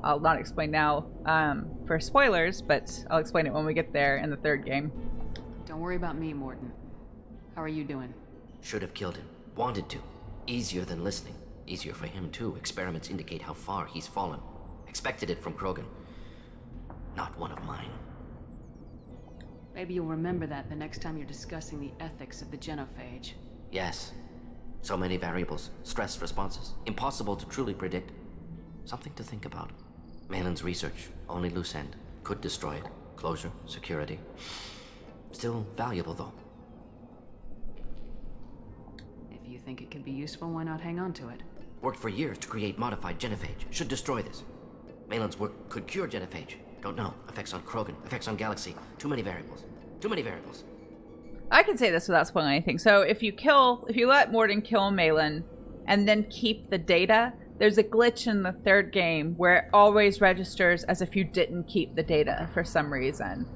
I'll not explain now for spoilers, but I'll explain it when we get there in the third game. Don't worry about me, Mordin. How are you doing? Should have killed him. Wanted to. Easier than listening. Easier for him, too. Experiments indicate how far he's fallen. Expected it from Krogan. Not one of mine. Maybe you'll remember that the next time you're discussing the ethics of the genophage. Yes. So many variables. Stress responses. Impossible to truly predict. Something to think about. Malin's research. Only loose end. Could destroy it. Closure. Security. Still valuable, though. If you think it could be useful, why not hang on to it? Worked for years to create modified genophage. Should destroy this. Malin's work could cure genophage. Don't know. Effects on Krogan. Effects on Galaxy. Too many variables. Too many variables. I can say this without spoiling anything. So if you let Mordin kill Malin and then keep the data, there's a glitch in the third game where it always registers as if you didn't keep the data for some reason.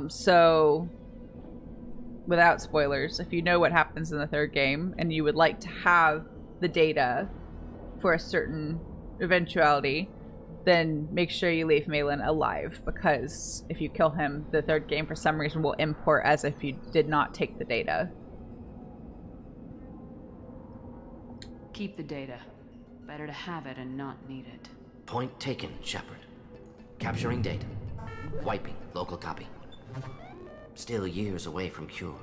So without spoilers, if you know what happens in the third game and you would like to have the data for a certain eventuality, then make sure you leave Malin alive, because if you kill him, the third game for some reason will import as if you did not take the data. Keep the data. Better to have it and not need it. Point taken, Shepard. Capturing data. Wiping local copy. Still years away from cure,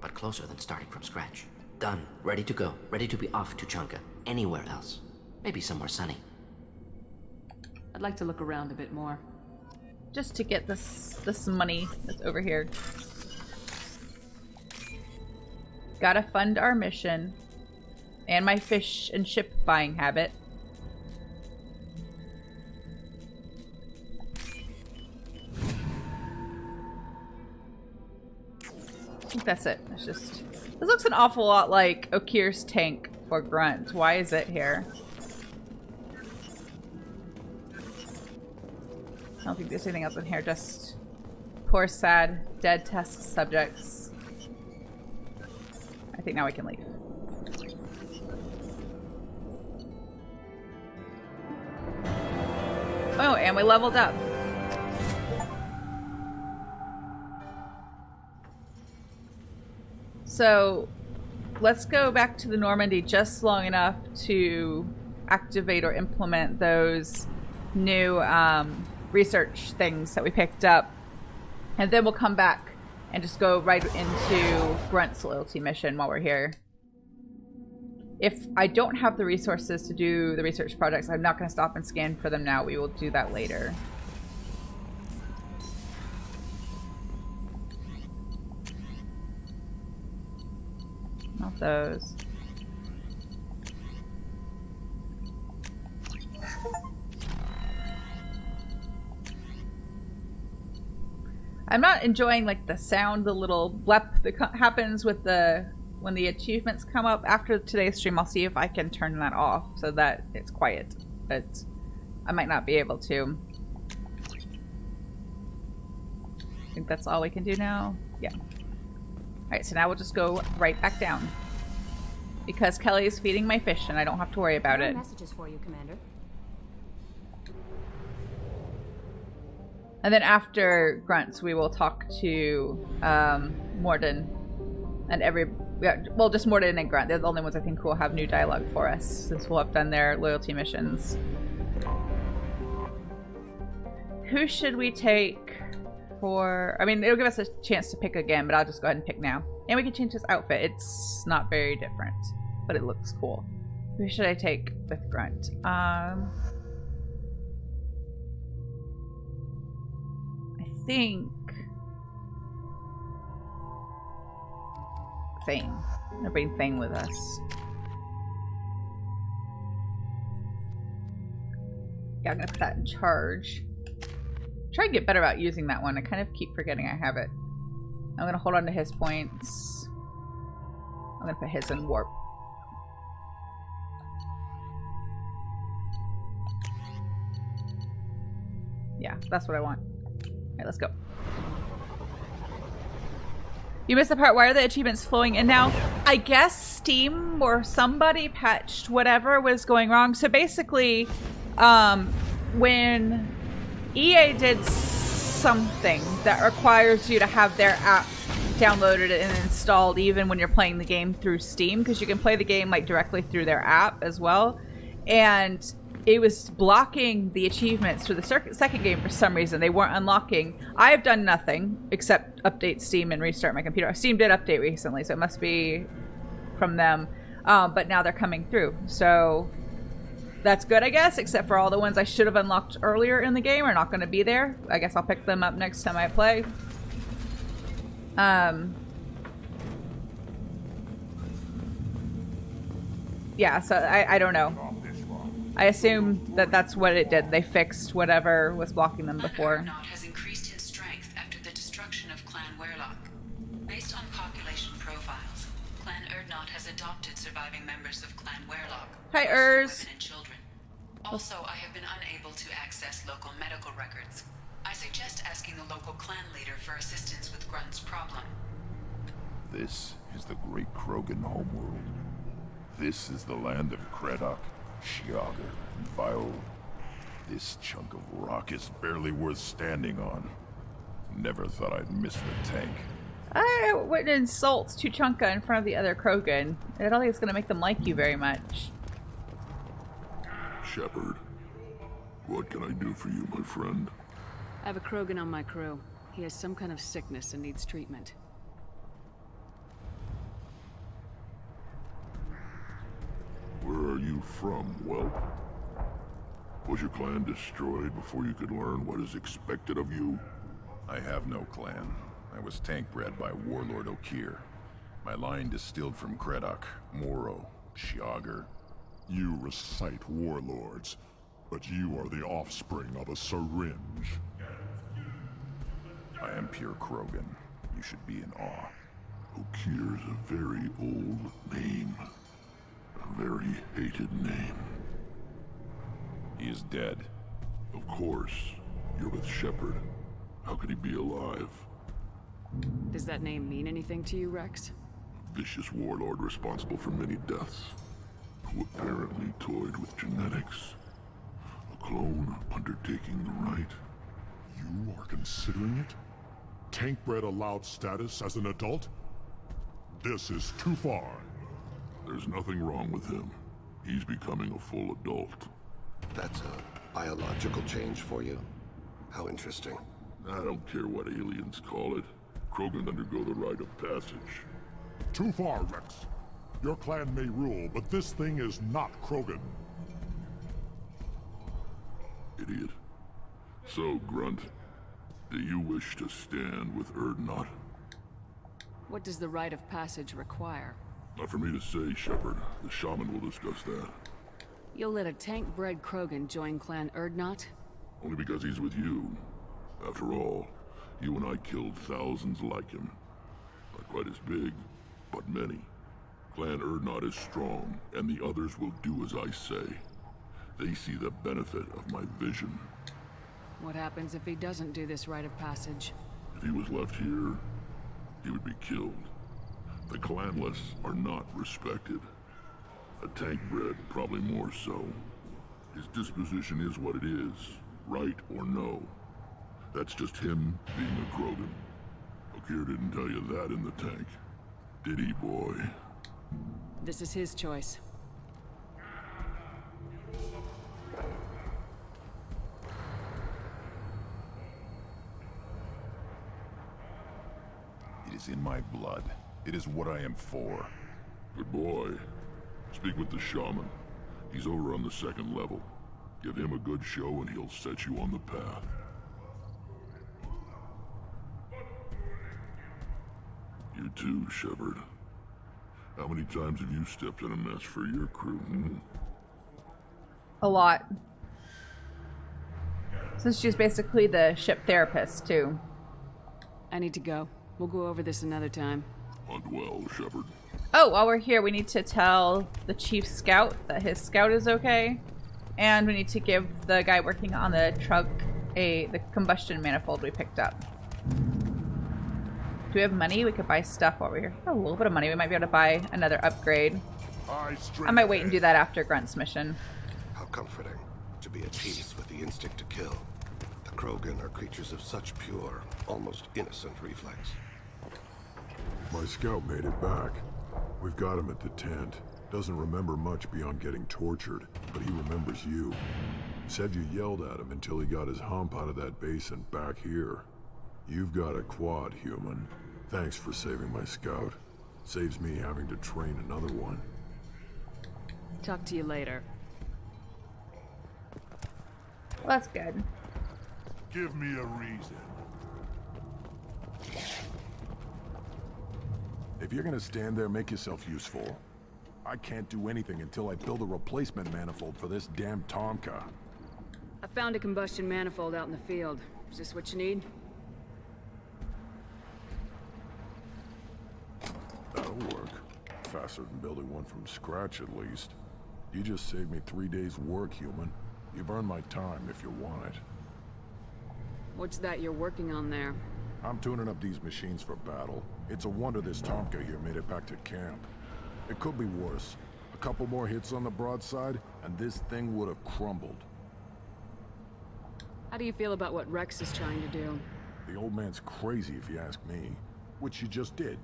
but closer than starting from scratch. Done. Ready to go. Ready to be off Tuchanka. Anywhere else. Maybe somewhere sunny. I'd like to look around a bit more. Just to get this money that's over here. Gotta fund our mission. And my fish and ship buying habit. I think that's it. It's just... This looks an awful lot like Okir's tank for Grunt. Why is it here? I don't think there's anything else in here. Just poor, sad, dead test subjects. I think now we can leave. Oh, and we leveled up. So, let's go back to the Normandy just long enough to activate or implement those new research things that we picked up. And then we'll come back and just go right into Grunt's loyalty mission while we're here. If I don't have the resources to do the research projects, I'm not going to stop and scan for them now. We will do that later. Not those. I'm not enjoying like the sound, the little blep that happens with the when the achievements come up. After today's stream, I'll see if I can turn that off so that it's quiet. But I might not be able to. I think that's all we can do now. Yeah. Alright, so now we'll just go right back down. Because Kelly is feeding my fish and I don't have to worry about it. Messages for you, Commander. And then after Grunts, we will talk to Mordin and well, just Mordin and Grunt. They're the only ones I think who will have new dialogue for us, since we'll have done their loyalty missions. Who should we take for... I mean, it'll give us a chance to pick again, but I'll just go ahead and pick now. And we can change his outfit. It's not very different, but it looks cool. Who should I take with Grunt? I think... Thane. I'll bring Thane with us. Yeah, I'm gonna put that in charge. Try to get better about using that one. I kind of keep forgetting I have it. I'm gonna hold on to his points. I'm gonna put his in warp. Yeah, that's what I want. Alright, let's go. You missed the part. Why are the achievements flowing in now? I guess Steam or somebody patched whatever was going wrong. So basically, when EA did something that requires you to have their app downloaded and installed even when you're playing the game through Steam, because you can play the game like directly through their app as well, and it was blocking the achievements for the second game for some reason. They weren't unlocking. I have done nothing except update Steam and restart my computer. Steam did update recently, so it must be from them. But now they're coming through. So that's good, I guess, except for all the ones I should have unlocked earlier in the game are not going to be there. I guess I'll pick them up next time I play. Yeah, so I don't know. I assume that that's what it did. They fixed whatever was blocking them before. Urdnot has increased in strength after the destruction of Clan Werlock. Based on population profiles, Clan Urdnot has adopted surviving members of Clan Werlock. Hi, mostly Urs. women and children. Also, I have been unable to access local medical records. I suggest asking the local clan leader for assistance with Grunt's problem. This is the great Krogan homeworld. This is the land of Kredok, Shiagar, and Vile. This chunk of rock is barely worth standing on. Never thought I'd miss the tank. I wouldn't insult Tuchanka in front of the other Krogan. I don't think it's going to make them like you very much. Shepard, what can I do for you, my friend? I have a Krogan on my crew. He has some kind of sickness and needs treatment. Where are you from, whelp? Was your clan destroyed before you could learn what is expected of you? I have no clan. I was tank bred by Warlord Okir. My line distilled from Kredok, Moro, Shiagar. You recite warlords, but you are the offspring of a syringe. I am pure Krogan. You should be in awe. Okir's a very old name. A very hated name. He is dead. Of course. You're with Shepard. How could he be alive? Does that name mean anything to you, Rex? A vicious warlord responsible for many deaths, who apparently toyed with genetics. A clone undertaking the right. You are considering it? Tank-bred allowed status as an adult? This is too far. There's nothing wrong with him. He's becoming a full adult. That's a biological change for you. How interesting. I don't care what aliens call it. Krogan undergo the rite of passage. Too far, Rex. Your clan may rule, but this thing is not Krogan. Idiot. So, Grunt, do you wish to stand with Urdnot? What does the rite of passage require? Not for me to say, Shepard. The shaman will discuss that. You'll let a tank-bred Krogan join Clan Urdnot? Only because he's with you. After all, you and I killed thousands like him. Not quite as big, but many. Clan Urdnot is strong, and the others will do as I say. They see the benefit of my vision. What happens if he doesn't do this rite of passage? If he was left here, he would be killed. The clanless are not respected. A tank-bred, probably more so. His disposition is what it is, right or no. That's just him being a Krogan. Okir didn't tell you that in the tank. Did he, boy? This is his choice. It is in my blood. It is what I am for. Good boy. Speak with the shaman. He's over on the second level. Give him a good show and he'll set you on the path. You too, Shepard. How many times have you stepped in a mess for your crew, hmm? A lot. Since she's basically the ship therapist, too. I need to go. We'll go over this another time. Hunt well, Shepard. Oh, while we're here, we need to tell the chief scout that his scout is okay. And we need to give the guy working on the truck the combustion manifold we picked up. Do we have money? We could buy stuff while we're here. A little bit of money. We might be able to buy another upgrade. I might wait and do that after Grunt's mission. How comforting to be at peace with the instinct to kill. The Krogan are creatures of such pure, almost innocent reflex. My scout made it back. We've got him at the tent. Doesn't remember much beyond getting tortured, but he remembers you. Said you yelled at him until he got his hump out of that basin back here. You've got a quad, human. Thanks for saving my scout. Saves me having to train another one. Talk to you later. Well, that's good. Give me a reason. If you're gonna stand there, make yourself useful. I can't do anything until I build a replacement manifold for this damn Tuchanka. I found a combustion manifold out in the field. Is this what you need? That'll work. Faster than building one from scratch, at least. You just saved me 3 days' work, human. You've earned my time if you want it. What's that you're working on there? I'm tuning up these machines for battle. It's a wonder this Tuchanka here made it back to camp. It could be worse. A couple more hits on the broadside, and this thing would have crumbled. How do you feel about what Rex is trying to do? The old man's crazy if you ask me. Which he just did.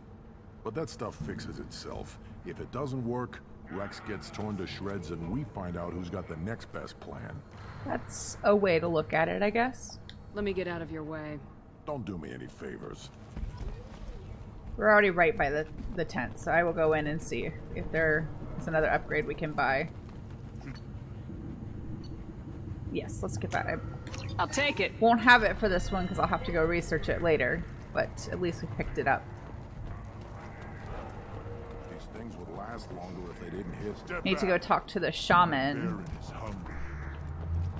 But that stuff fixes itself. If it doesn't work, Rex gets torn to shreds and we find out who's got the next best plan. That's a way to look at it, I guess. Let me get out of your way. Don't do me any favors. We're already right by the tent, so I will go in and see if there is another upgrade we can buy. Yes, let's get that. I'll take it. Won't have it for this one because I'll have to go research it later. But at least we picked it up. These things would last longer if they didn't hit. Need to go talk to the shaman.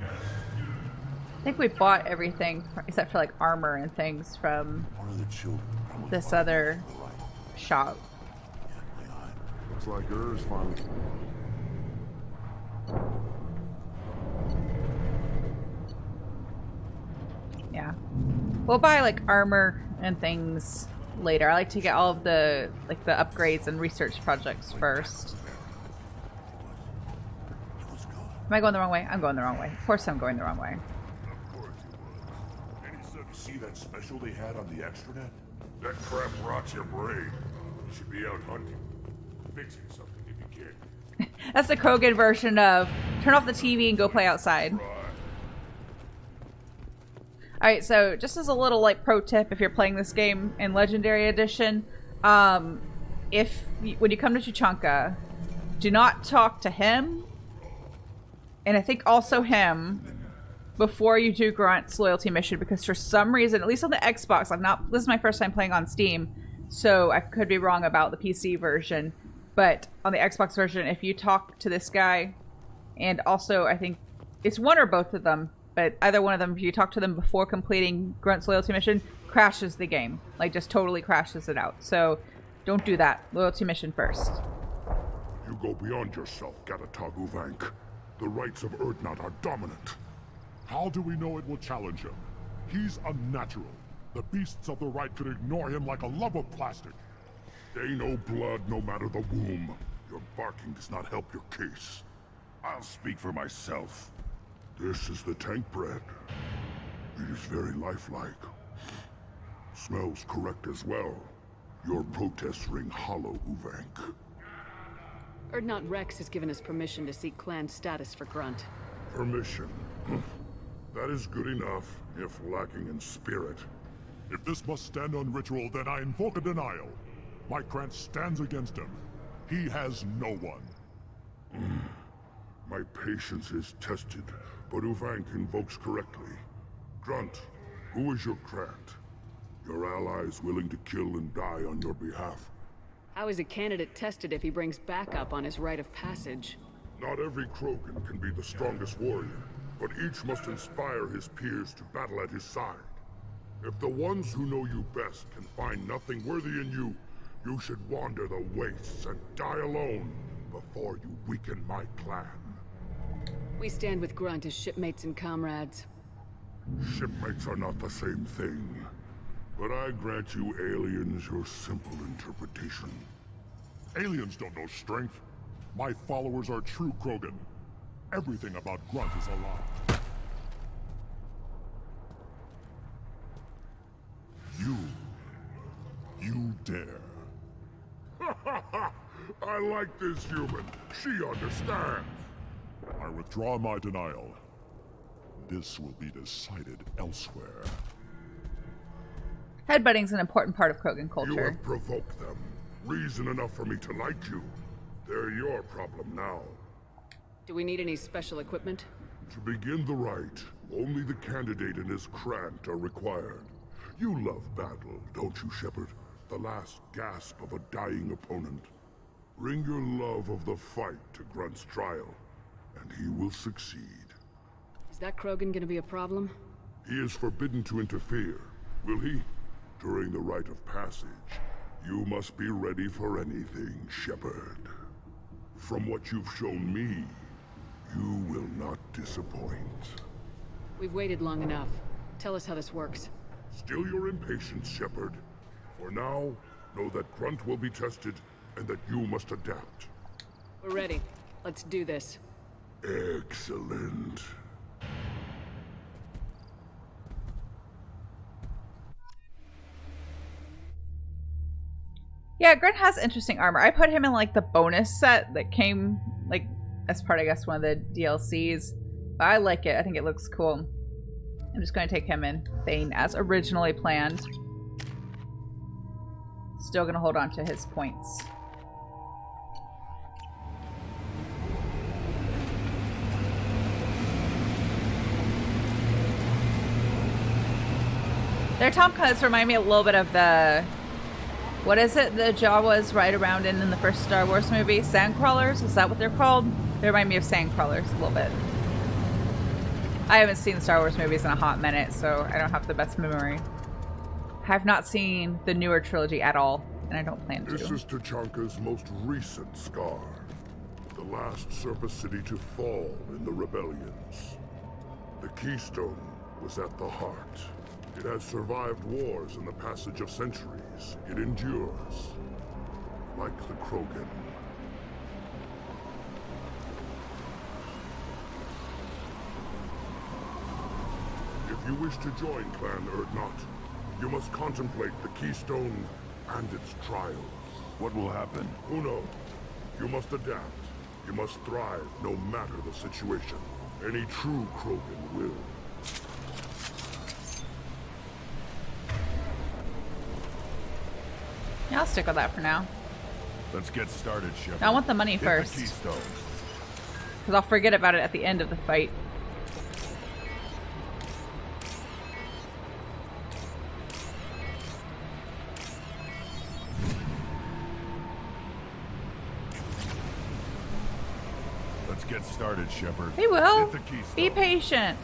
I think we bought everything except for like armor and things from this other shop. Looks like Ur's finally. Yeah. We'll buy like armor and things later. I like to get all of the like the upgrades and research projects first. Am I going the wrong way? I'm going the wrong way. Of course I'm going the wrong way. See that special they had on the extranet? That crap rots your brain. You should be out hunting. Fixing something if you can. That's the Krogan version of turn off the TV and go play outside. Alright, so just as a little like pro tip if you're playing this game in Legendary Edition, when you come to Tuchanka, do not talk to him, and I think also him, before you do Grunt's loyalty mission, because for some reason, at least on the Xbox, this is my first time playing on Steam, so I could be wrong about the PC version, but on the Xbox version, if you talk to this guy, and also I think it's one or both of them, but either one of them, if you talk to them before completing Grunt's loyalty mission, crashes the game. Like, just totally crashes it out. So, don't do that. Loyalty mission first. You go beyond yourself, Gatatog Uvank. The rights of Urdnot are dominant. How do we know it will challenge him? He's unnatural. The beasts of the right could ignore him like a lump of plastic. They know blood no matter the womb. Your barking does not help your case. I'll speak for myself. This is the tank bread. It is very lifelike. Smells correct as well. Your protests ring hollow, Uvank. Urdnot Rex has given us permission to seek clan status for Grunt. Permission. That is good enough, if lacking in spirit. If this must stand on ritual, then I invoke a denial. My clan stands against him. He has no one. My patience is tested, but Uvank invokes correctly. Grunt, who is your Krant? Your allies willing to kill and die on your behalf. How is a candidate tested if he brings backup on his rite of passage? Not every Krogan can be the strongest warrior, but each must inspire his peers to battle at his side. If the ones who know you best can find nothing worthy in you, you should wander the wastes and die alone before you weaken my clan. We stand with Grunt as shipmates and comrades. Shipmates are not the same thing. But I grant you aliens your simple interpretation. Aliens don't know strength. My followers are true Krogan. Everything about Grunt is a lie. You dare. I like this human. She understands. I withdraw my denial. This will be decided elsewhere. Headbutting's an important part of Krogan culture. You have provoked them. Reason enough for me to like you. They're your problem now. Do we need any special equipment? To begin the rite, only the candidate and his Krant are required. You love battle, don't you, Shepard? The last gasp of a dying opponent. Bring your love of the fight to Grunt's trial, and he will succeed. Is that Krogan gonna be a problem? He is forbidden to interfere, will he? During the rite of passage, you must be ready for anything, Shepard. From what you've shown me, you will not disappoint. We've waited long enough. Tell us how this works. Still your impatience, Shepard. For now, know that Grunt will be tested, and that you must adapt. We're ready. Let's do this. Excellent. Yeah, Grunt has interesting armor. I put him in like the bonus set that came like as part, I guess, one of the DLCs. But I like it. I think it looks cool. I'm just going to take him in Thane as originally planned. Still going to hold on to his points. Their Tomkas remind me a little bit of the... What is it the Jawas ride around in the first Star Wars movie? Sandcrawlers? Is that what they're called? They remind me of Sandcrawlers a little bit. I haven't seen Star Wars movies in a hot minute, so I don't have the best memory. I have not seen the newer trilogy at all, and I don't plan to. This is Tuchanka's most recent scar. The last surface city to fall in the rebellions. The Keystone was at the heart. It has survived wars and the passage of centuries. It endures. Like the Krogan. If you wish to join Clan Urdnot, you must contemplate the Keystone and its trials. What will happen? Who knows? You must adapt. You must thrive no matter the situation. Any true Krogan will. Yeah, I'll stick with that for now. Let's get started, Shepard. I want the money Hit first. The Keystone. Because I'll forget about it at the end of the fight. Let's get started, Shepard. He will. Hit the Keystone. Be patient.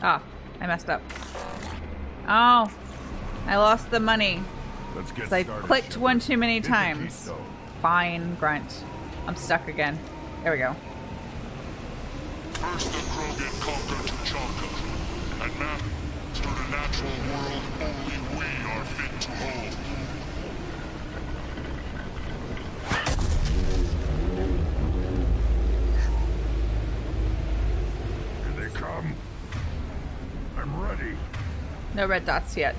Ah, I messed up. Oh, I lost the money. Let's get I started, clicked Shepard. one too many Hit the times. Keystone. Fine, Grunt. I'm stuck again. There we go. First the Krogan conquered Tuchanka, and mastered a natural world only we are fit to hold. Here they come. I'm ready. No red dots yet.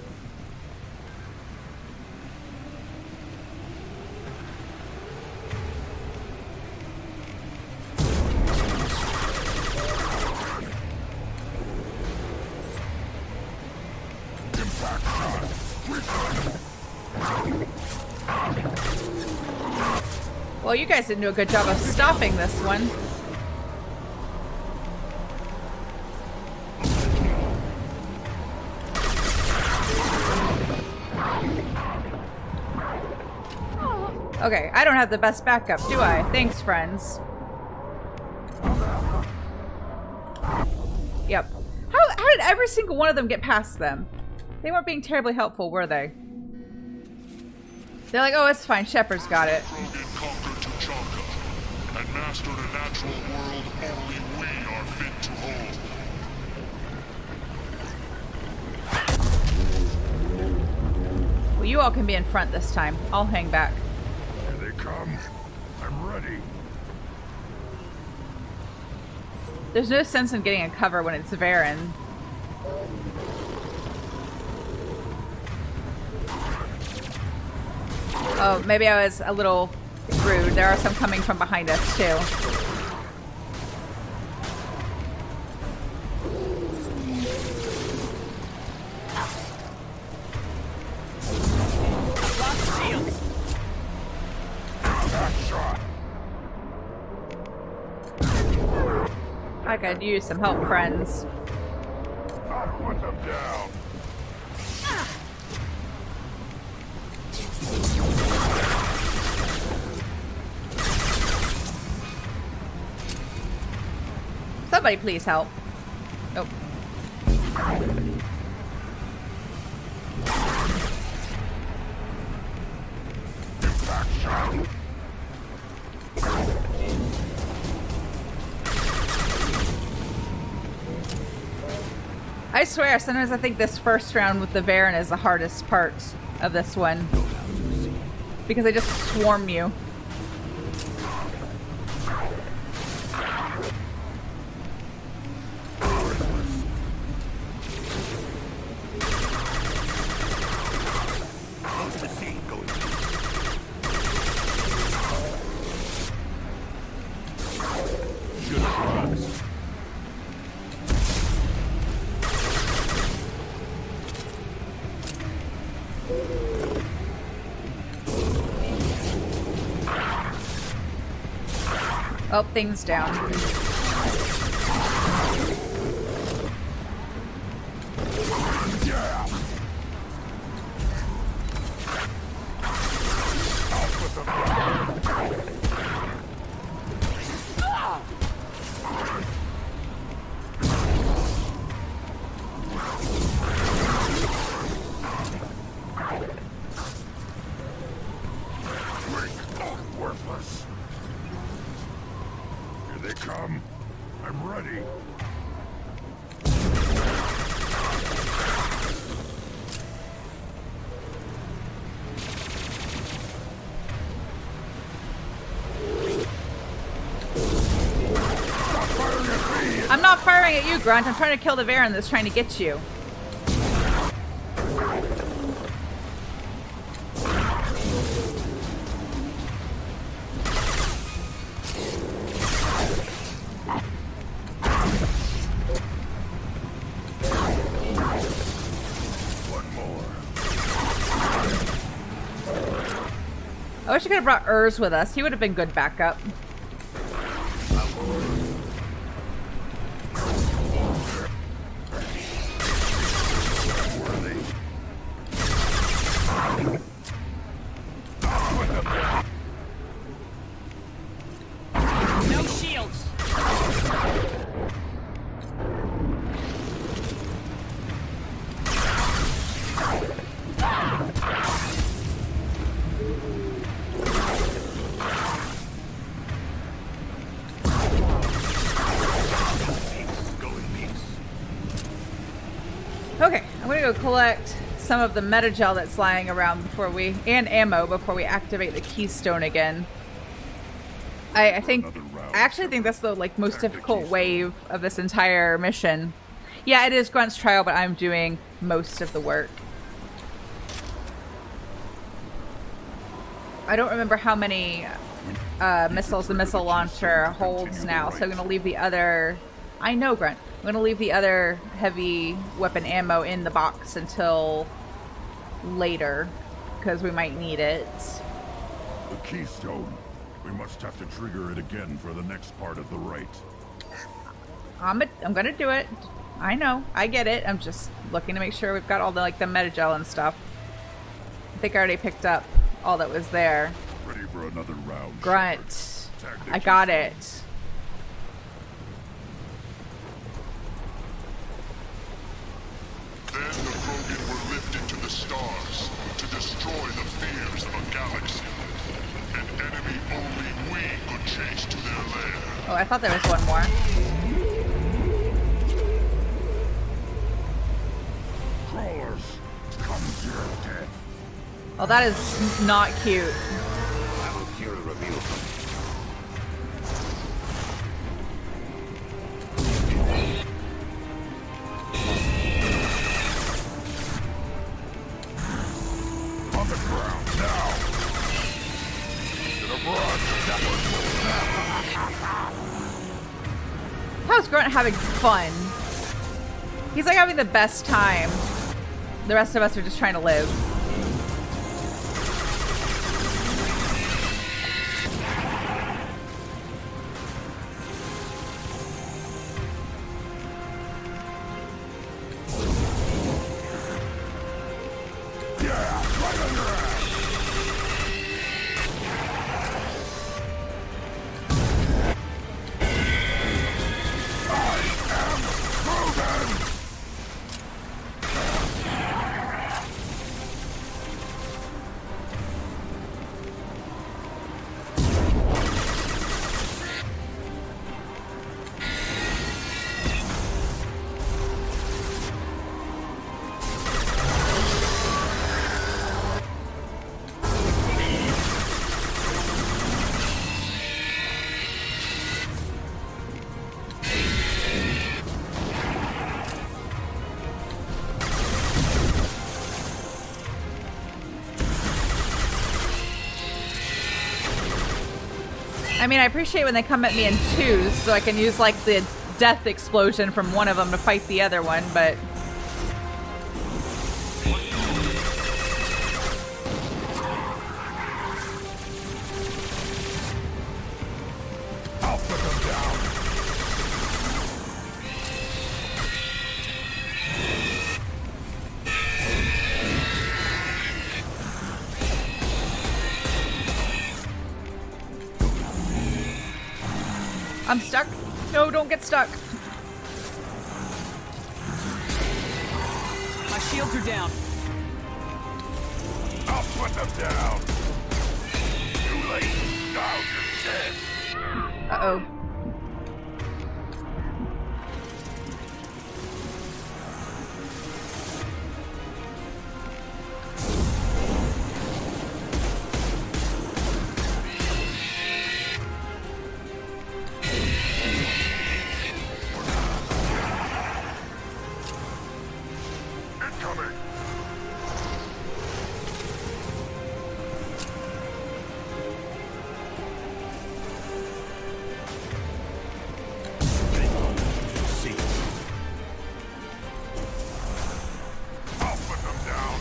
Impact shot. Well, you guys didn't do a good job of stopping this one. Okay, I don't have the best backup, do I? Thanks, friends. Yep. How did every single one of them get past them? They weren't being terribly helpful, were they? They're like, oh, it's fine. Shepard's got it. Krogan conquered Tuchanka, and mastered a natural world only we are fit to hold. Well, you all can be in front this time. I'll hang back. Here they come. I'm ready. There's no sense in getting a cover when it's Varen. Oh, maybe I was a little rude. There are some coming from behind us, too. I could use some help, friends. I want them down. Somebody please help. Nope. I swear, sometimes I think this first round with the Varen is the hardest part of this one. Because they just swarm you. Oh, thing's down. Yeah. Out with the worthless. Here they come. I'm ready. I'm not firing at you, Grunt. I'm trying to kill the Varen that's trying to get you. I wish I could have brought Urs with us. He would have been good backup. No shields. Okay, I'm gonna go collect some of the metagel that's lying around before we, and ammo before we activate the keystone again. I actually think that's the most difficult wave of this entire mission. Yeah, it is Grunt's trial, but I'm doing most of the work. I don't remember how many missiles the missile launcher holds now, so I'm gonna leave the other. I know, Grunt. I'm gonna leave the other heavy weapon ammo in the box until later, because we might need it. The keystone. We must have to trigger it again for the next part of the rite. I'm gonna do it. I know. I get it. I'm just looking to make sure we've got all the the metagel and stuff. I think I already picked up all that was there. Ready for another round. Grunt. I got it. Then the Krogan were lifted to the stars to destroy the fears of a galaxy. An enemy only we could chase to their lair. Oh, I thought there was one more. Crawlers, come to your death. Oh, that is not cute. I will cure a reveal. On the ground now. Should have run. How's Grunt having fun? He's having the best time. The rest of us are just trying to live. I mean, I appreciate when they come at me in twos, so I can use the death explosion from one of them to fight the other one, but... I'll put them down. I'm stuck. No, don't get stuck. My shields are down. I'll put them down. Too late. Now you're dead. Uh-oh. Incoming. I'll put them down.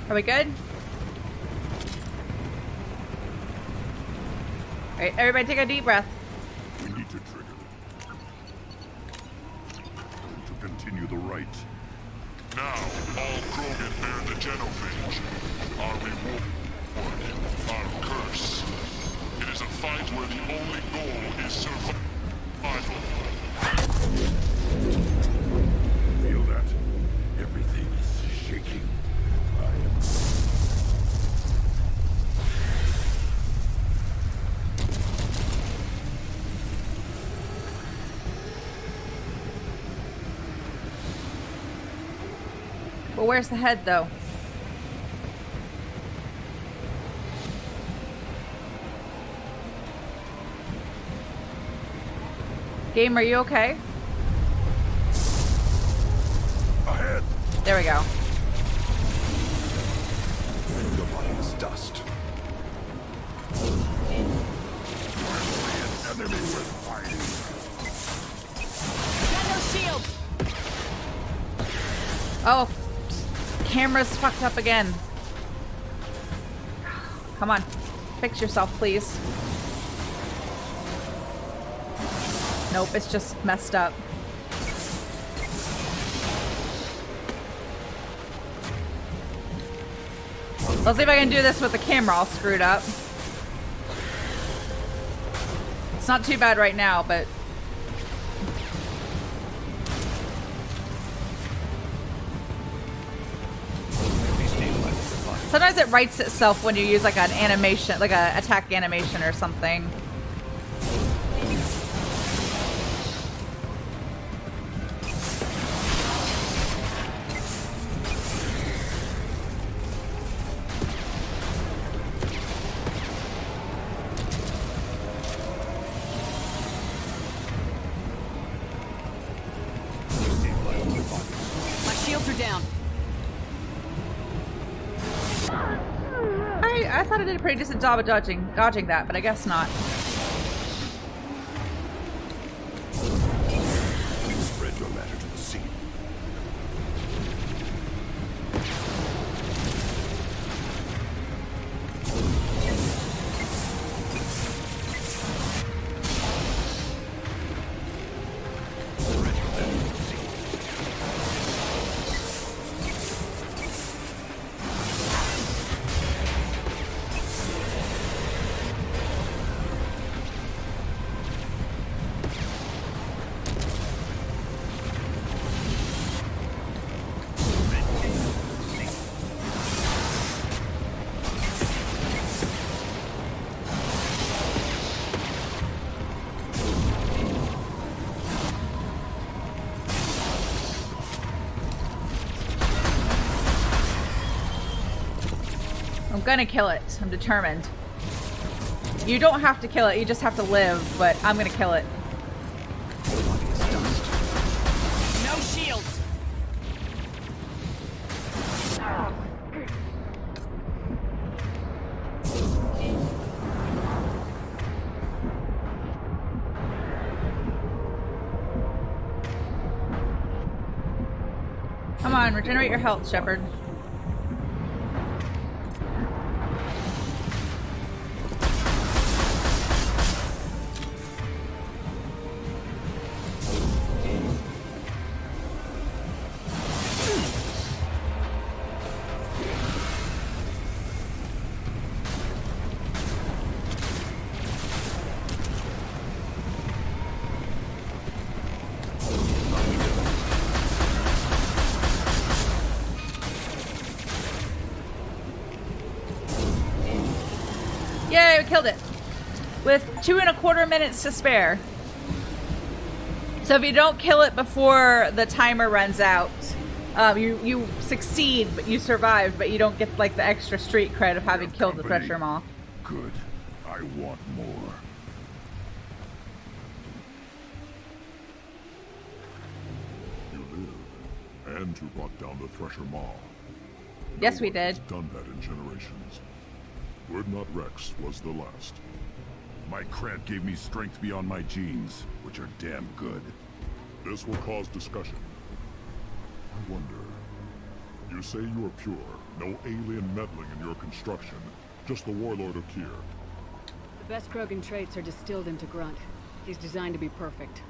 Are we good? Alright, everybody take a deep breath. We need to trigger them. To continue the rite. Now, all Krogan bear the genophage. Our reward, our curse. It is a fight where the only goal is survival. Feel that? Everything is shaking. Well, where's the head, though? Game, are you okay? Ahead. There we go. The body is dust. An enemy with fighting. Got no shields. Oh, camera's fucked up again. Come on, fix yourself, please. Nope, it's just messed up. Let's see if I can do this with the camera all screwed up. It's not too bad right now, but... Sometimes it writes itself when you use like an animation, like a attack animation or something. My shields are down. I thought I did a pretty decent job of dodging that, but I guess not. Spread your matter to the sea. I'm gonna kill it. I'm determined. You don't have to kill it, you just have to live, but I'm gonna kill it. No shields. Come on, regenerate your health, Shepard. Yay, we killed it. With 2¼ minutes to spare. So if you don't kill it before the timer runs out, you succeed, but you survived, but you don't get like the extra street cred of having killed the Thresher Maw. Good. I want more. You live, and you brought down the Thresher Maw. Yes, we did. Has done that in generations. Urdnot Rex was the last. My Krant gave me strength beyond my genes, which are damn good. This will cause discussion. I wonder. You say you are pure, no alien meddling in your construction, just the Warlord of Kier. The best Krogan traits are distilled into Grunt. He's designed to be perfect.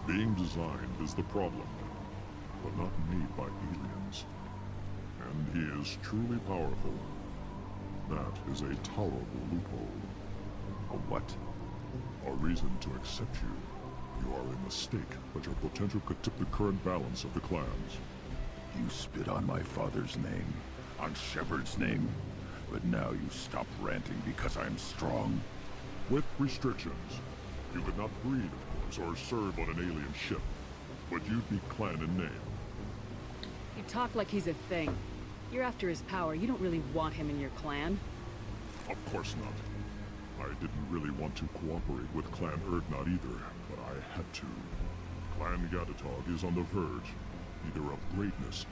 Being designed is the problem, but not made by aliens. And he is truly powerful. That is a tolerable loophole. A what? A reason to accept you. You are a mistake, but your potential could tip the current balance of the clans. You spit on my father's name, on Shepard's name, but now you stop ranting because I'm strong. With restrictions. You could not breed, of course, or serve on an alien ship, but you'd be clan in name. You talk like he's a thing. You're after his power. You don't really want him in your clan. Of course not. I didn't really want to cooperate with Clan Urdnot either, but I had to. Clan Gatatog is on the verge, either of greatness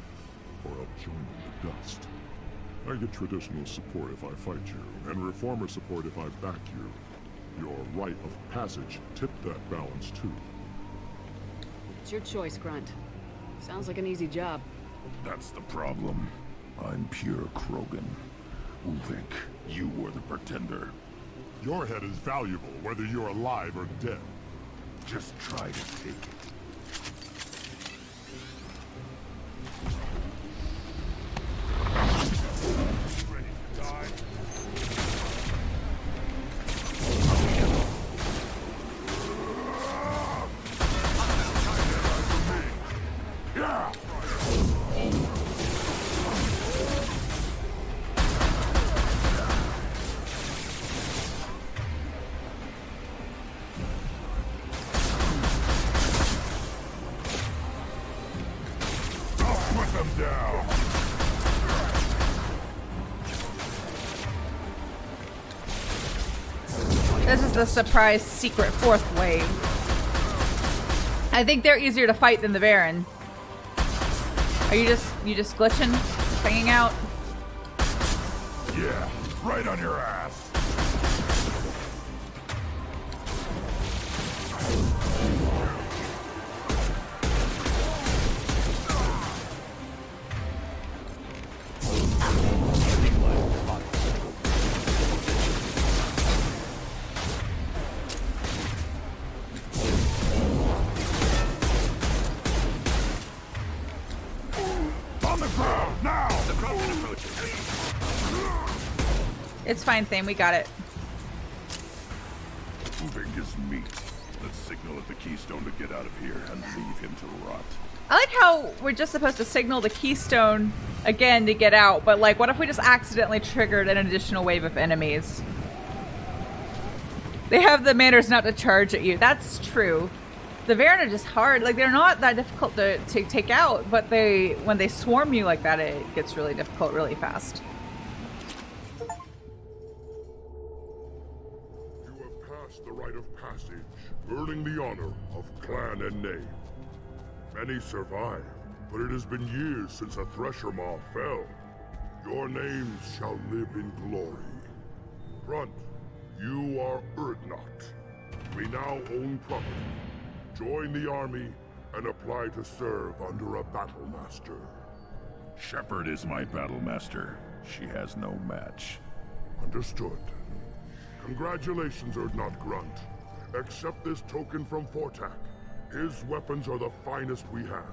or of joining the dust. I get traditional support if I fight you, and reformer support if I back you. Your rite of passage tipped that balance too. It's your choice, Grunt. Sounds like an easy job. That's the problem. I'm pure Krogan. Uvik, you were the pretender. Your head is valuable, whether you're alive or dead. Just try to take it. Ready to die? Yeah! This is the surprise secret fourth wave. I think they're easier to fight than the Baron. Are you just glitching? Hanging out? Yeah, right on your ass. It's fine, Thane. We got it. Moving is meat. Let's signal at the Keystone to get out of here and leave him to rot. I like how we're just supposed to signal the Keystone again to get out, but like, what if we just accidentally triggered an additional wave of enemies? They have the manners not to charge at you. That's true. The Varen are just hard. Like, they're not that difficult to take out, but when they swarm you like that, it gets really difficult really fast. us the rite of passage, earning the honor of clan and name. Many survive, but it has been years since a Thresher Maw fell. Your names shall live in glory. Grunt, you are Urdnot. We now own property. Join the army and apply to serve under a battle master. Shepard is my battle master. She has no match. Understood. Congratulations, Urdnot Grunt. Accept this token from Fortak. His weapons are the finest we have.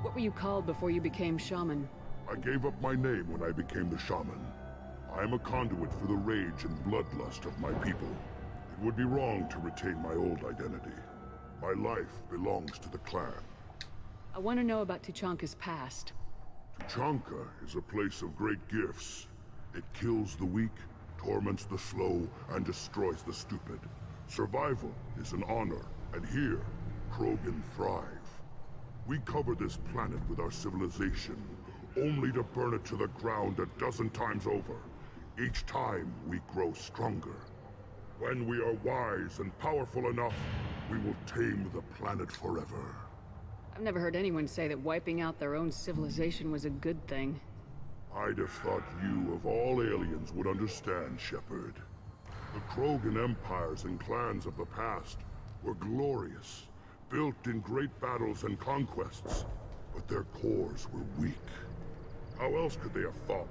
What were you called before you became shaman? I gave up my name when I became the shaman. I am a conduit for the rage and bloodlust of my people. It would be wrong to retain my old identity. My life belongs to the clan. I want to know about Tuchanka's past. Tuchanka is a place of great gifts. It kills the weak, torments the slow, and destroys the stupid. Survival is an honor, and here, Krogan thrive. We cover this planet with our civilization, only to burn it to the ground a dozen times over. Each time, we grow stronger. When we are wise and powerful enough, we will tame the planet forever. I've never heard anyone say that wiping out their own civilization was a good thing. I'd have thought you, of all aliens, would understand, Shepard. The Krogan empires and clans of the past were glorious, built in great battles and conquests, but their cores were weak. How else could they have fallen?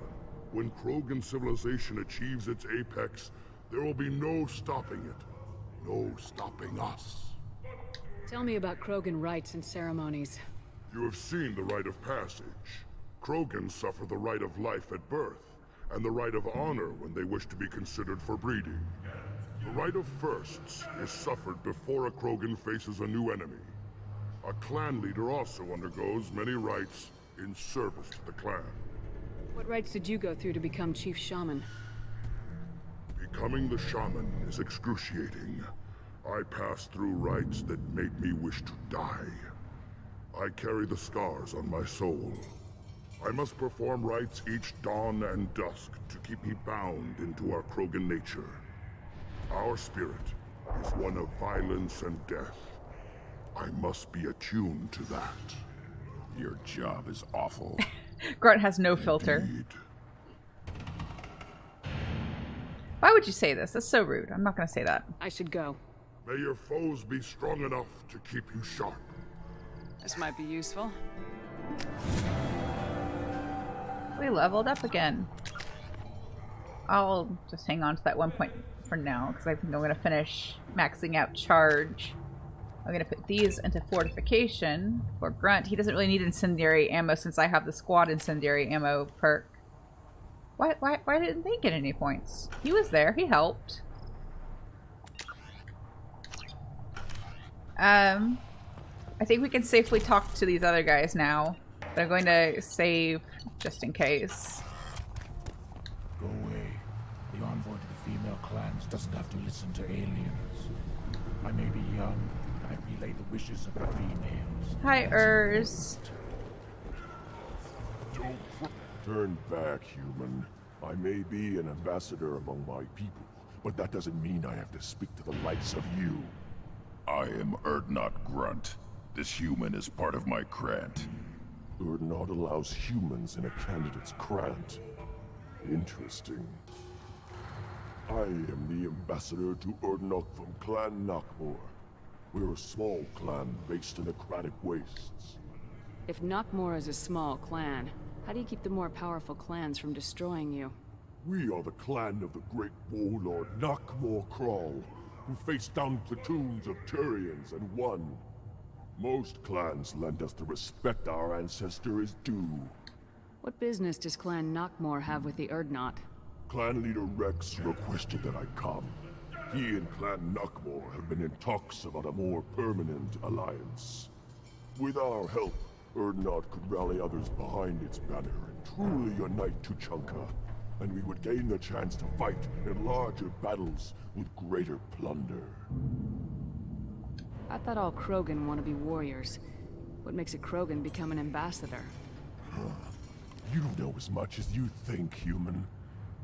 When Krogan civilization achieves its apex, there will be no stopping it. No stopping us. Tell me about Krogan rites and ceremonies. You have seen the rite of passage. Krogan suffer the rite of life at birth, and the rite of honor when they wish to be considered for breeding. The rite of firsts is suffered before a Krogan faces a new enemy. A clan leader also undergoes many rites in service to the clan. What rites did you go through to become Chief Shaman? Becoming the shaman is excruciating. I passed through rites that made me wish to die. I carry the scars on my soul. I must perform rites each dawn and dusk to keep me bound into our Krogan nature. Our spirit is one of violence and death. I must be attuned to that. Your job is awful. Grunt has no filter. Indeed. Why would you say this? That's so rude. I'm not going to say that. I should go. May your foes be strong enough to keep you sharp. This might be useful. We leveled up again. I'll just hang on to that 1 point for now, because I think I'm going to finish maxing out charge. I'm going to put these into fortification for Grunt. He doesn't really need incendiary ammo since I have the squad incendiary ammo perk. Why didn't they get any points? He was there. He helped. I think we can safely talk to these other guys now. But I'm going to save just in case. Go away. The envoy to the female clans doesn't have to listen to aliens. I may be young, but I relay the wishes of the females. Hi, Urs. Turn back, human. I may be an ambassador among my people, but that doesn't mean I have to speak to the likes of you. I am Urdnot Grunt. This human is part of my Krant. Urdnot allows humans in a candidate's Krant. Interesting. I am the ambassador to Urdnot from Clan Nakmor. We're a small clan based in the Kratic Wastes. If Nakmor is a small clan, how do you keep the more powerful clans from destroying you? We are the clan of the great warlord Nakmor Kral, who faced down platoons of Turians and won. Most clans lend us the respect our ancestor is due. What business does Clan Nakmor have with the Urdnot? Clan leader Rex requested that I come. He and Clan Nakmor have been in talks about a more permanent alliance. With our help, Urdnot could rally others behind its banner and truly unite Tuchanka, and we would gain the chance to fight in larger battles with greater plunder. I thought all Krogan want to be warriors. What makes a Krogan become an ambassador? You don't know as much as you think, human.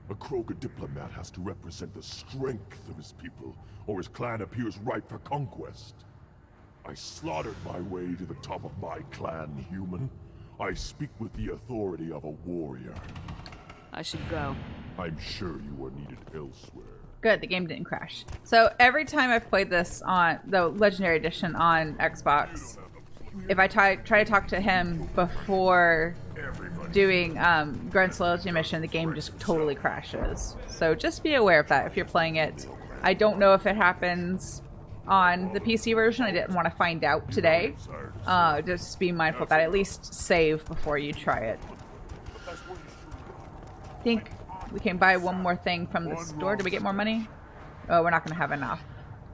A Krogan diplomat has to represent the strength of his people, or his clan appears ripe for conquest. I slaughtered my way to the top of my clan, human. I speak with the authority of a warrior. I should go. I'm sure you are needed elsewhere. Good, the game didn't crash. So every time I've played this on the Legendary Edition on Xbox, if I try to talk to him before doing Grunt's loyalty mission, the game just totally crashes. So just be aware of that if you're playing it. I don't know if it happens on the PC version. I didn't want to find out today. Just be mindful of that. At least save before you try it. I think we can buy one more thing from the store. Did we get more money? Oh, we're not going to have enough.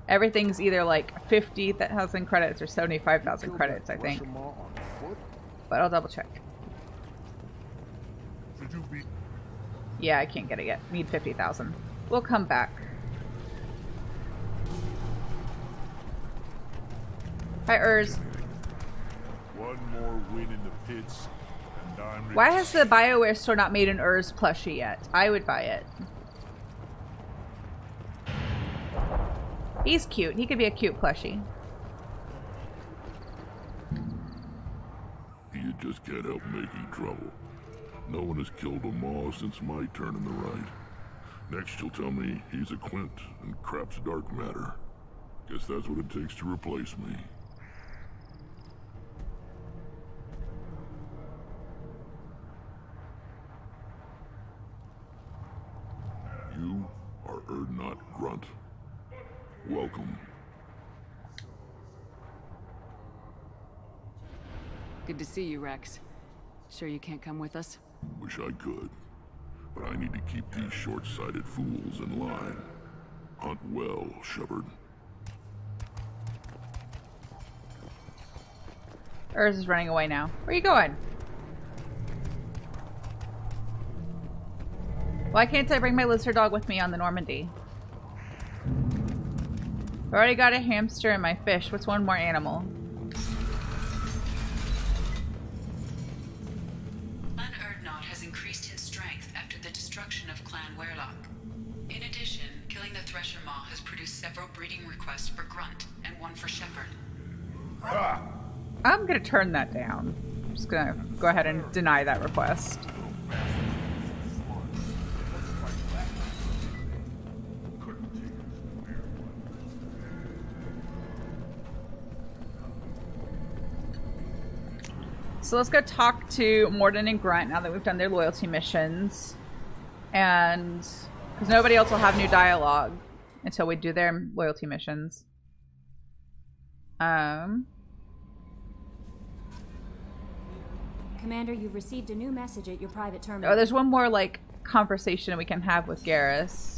Everything's either like 50,000 credits or 75,000 credits, I think. But I'll double check. Yeah, I can't get it yet. Need 50,000. We'll come back. Hi, Urs. One more win in the pits, and I'm Why has the BioWare store not made an Urs plushie yet? I would buy it. He's cute. He could be a cute plushie. You just can't help making trouble. No one has killed them all since my turn in the right. Next you'll tell me he's a Quint and crap's dark matter. Guess that's what it takes to replace me. You are Erdnot Grunt. Welcome. Good to see you, Rex. Sure you can't come with us? Wish I could, but I need to keep these short-sighted fools in line. Hunt well, Shepard. Urs is running away now. Where are you going? Why can't I bring my lizard dog with me on the Normandy? I've already got a hamster and my fish. What's one more animal? Clan Erdnot has increased in strength after the destruction of Clan Werlock. In addition, killing the Thresher Maw has produced several breeding requests for Grunt and one for Shepard. I'm gonna turn that down. I'm just gonna go ahead and deny that request. So let's go talk to Mordin and Grunt now that we've done their loyalty missions. And because nobody else will have new dialogue until we do their loyalty missions. Commander, you've received a new message at your private terminal. Oh, there's one more like conversation we can have with Garrus.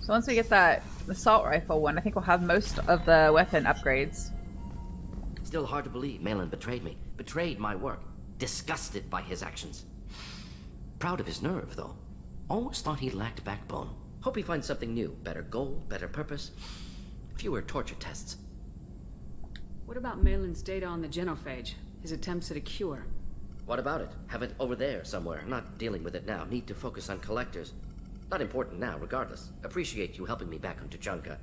So once we get that assault rifle one, I think we'll have most of the weapon upgrades. Still hard to believe Malin betrayed me. Betrayed my work. Disgusted by his actions. Proud of his nerve, though. Almost thought he lacked backbone. Hope he finds something new. Better goal, better purpose. Fewer torture tests. What about Malin's data on the genophage? His attempts at a cure? What about it? Have it over there somewhere. Not dealing with it now. Need to focus on collectors. Not important now, regardless. Appreciate you helping me back on Tuchanka.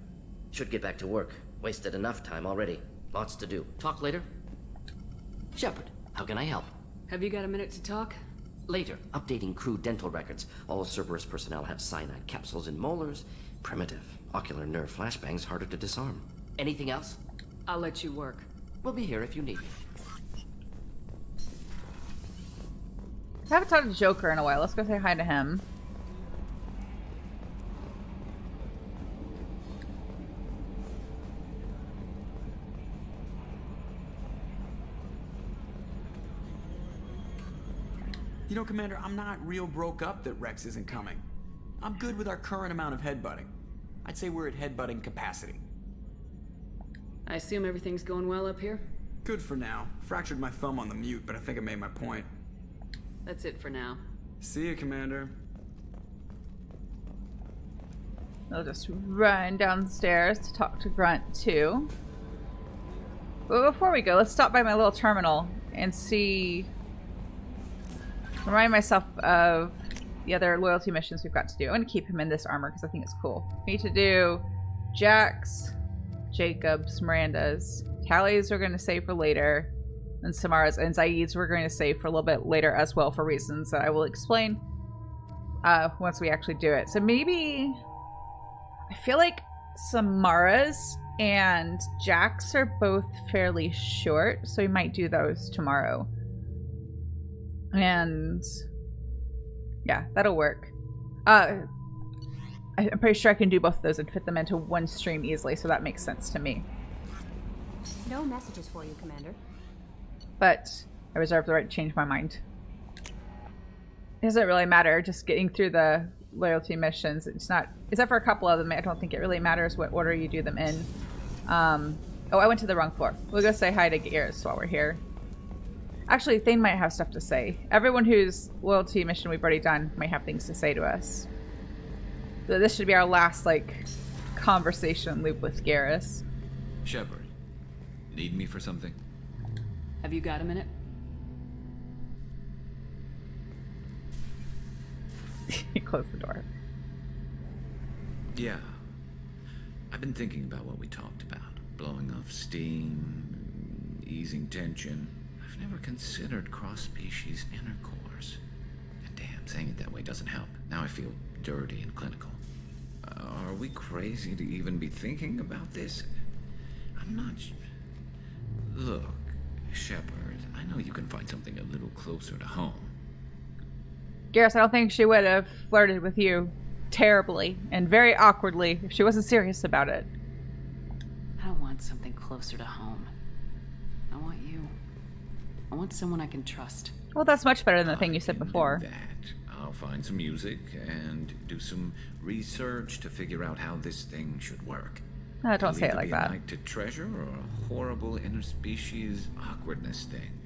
Should get back to work. Wasted enough time already. Lots to do. Talk later? Shepard, how can I help? Have you got a minute to talk? Later. Updating crew dental records. All Cerberus personnel have cyanide capsules in molars. Primitive. Ocular nerve flashbangs harder to disarm. Anything else? I'll let you work. We'll be here if you need me. I haven't talked to Joker in a while. Let's go say hi to him. You know, Commander, I'm not real broke up that Rex isn't coming. I'm good with our current amount of headbutting. I'd say we're at headbutting capacity. I assume everything's going well up here? Good for now. Fractured my thumb on the mute, but I think I made my point. That's it for now. See you, Commander. I'll just run downstairs to talk to Grunt too. But before we go, let's stop by my little terminal and see. Remind myself of the other loyalty missions we've got to do. I'm going to keep him in this armor because I think it's cool. We need to do Jack's, Jacob's, Miranda's. Callie's we're going to save for later. And Samara's and Zaid's we're going to save for a little bit later as well for reasons that I will explain once we actually do it. So maybe... I feel like Samara's and Jack's are both fairly short, so we might do those tomorrow. And yeah, that'll work. I'm pretty sure I can do both of those and fit them into one stream easily, so that makes sense to me. No messages for you, Commander. But I reserve the right to change my mind. It doesn't really matter, just getting through the loyalty missions. It's not, except for a couple of them, I don't think it really matters what order you do them in. Oh, I went to the wrong floor. We'll go say hi to Garrus while we're here. Actually, Thane might have stuff to say. Everyone whose loyalty mission we've already done might have things to say to us. So this should be our last, like, conversation loop with Garrus. Shepard, need me for something? Have you got a minute? He closed the door. Yeah. I've been thinking about what we talked about. Blowing off steam, easing tension. I've never considered cross-species intercourse. And damn, saying it that way doesn't help. Now I feel dirty and clinical. Are we crazy to even be thinking about this? I'm not... Look, Shepard, I know you can find something a little closer to home. Garrus, I don't think she would have flirted with you terribly and very awkwardly if she wasn't serious about it. I don't want something closer to home. I want you. I want someone I can trust. Well, that's much better than the thing you said before. That. I'll find some music and do some research to figure out how this thing should work. Don't say it like that. A night to treasure or a horrible interspecies awkwardness thing.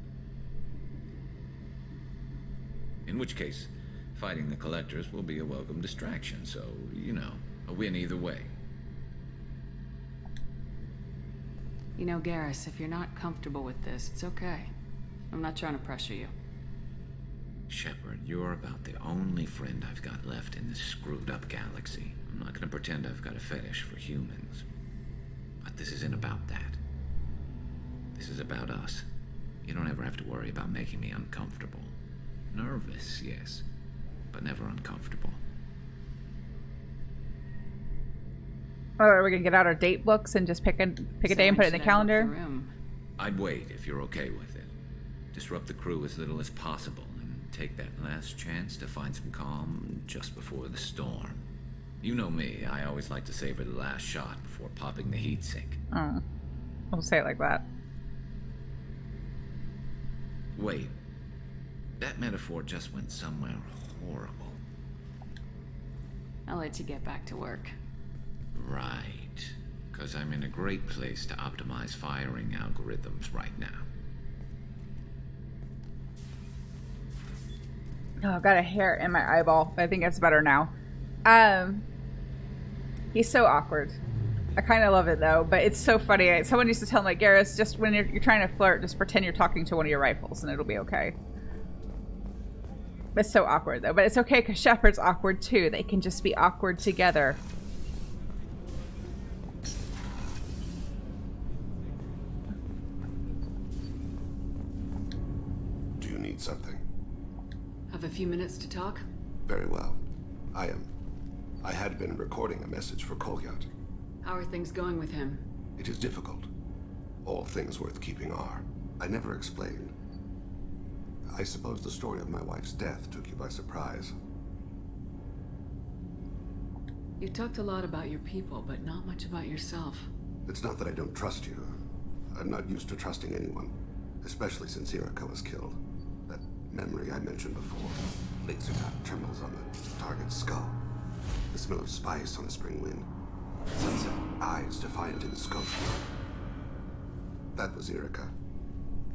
In which case, fighting the collectors will be a welcome distraction, so, you know, a win either way. You know, Garrus, if you're not comfortable with this, it's okay. I'm not trying to pressure you. Shepard, you're about the only friend I've got left in this screwed-up galaxy. I'm not gonna pretend I've got a fetish for humans. But this isn't about that. This is about us. You don't ever have to worry about making me uncomfortable. Nervous, yes, but never uncomfortable. Oh, are we gonna get out our date books and just pick a day and put it in the calendar? I'd wait if you're okay with it. Disrupt the crew as little as possible and take that last chance to find some calm just before the storm. You know me, I always like to savor the last shot before popping the heat sink. Oh, don't say it like that. Wait. That metaphor just went somewhere horrible. I'll let you get back to work. Right. Because I'm in a great place to optimize firing algorithms right now. Oh, I've got a hair in my eyeball, but I think it's better now. He's so awkward. I kind of love it though, but it's so funny. Someone used to tell me, like, Garrus, just when you're trying to flirt, just pretend you're talking to one of your rifles and it'll be okay. It's so awkward though, but it's okay because Shepard's awkward too. They can just be awkward together. Do you need something? Have a few minutes to talk? Very well. I had been recording a message for Kolyat. How are things going with him? It is difficult. All things worth keeping are. I never explained. I suppose the story of my wife's death took you by surprise. You talked a lot about your people, but not much about yourself. It's not that I don't trust you. I'm not used to trusting anyone, especially since Erica was killed. That memory I mentioned before. Laser dot trembles on the target's skull. The smell of spice on a spring wind. Sunset eyes defiant in the scope. That was Erica.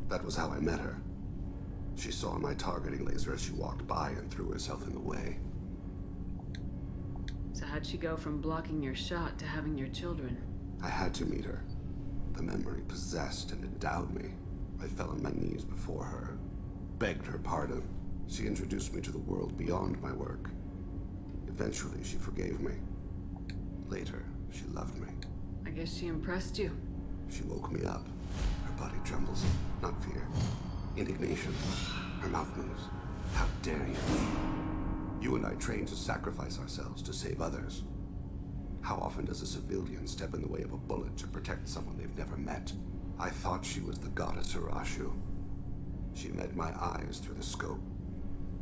That was how I met her. She saw my targeting laser as she walked by and threw herself in the way. So how'd she go from blocking your shot to having your children? I had to meet her. The memory possessed and endowed me. I fell on my knees before her, begged her pardon. She introduced me to the world beyond my work. Eventually, she forgave me. Later, she loved me. I guess she impressed you. She woke me up. Her body trembles. Not fear. Indignation. Her mouth moves. How dare you? You and I trained to sacrifice ourselves to save others. How often does a civilian step in the way of a bullet to protect someone they've never met? I thought she was the goddess Urashu. She met my eyes through the scope,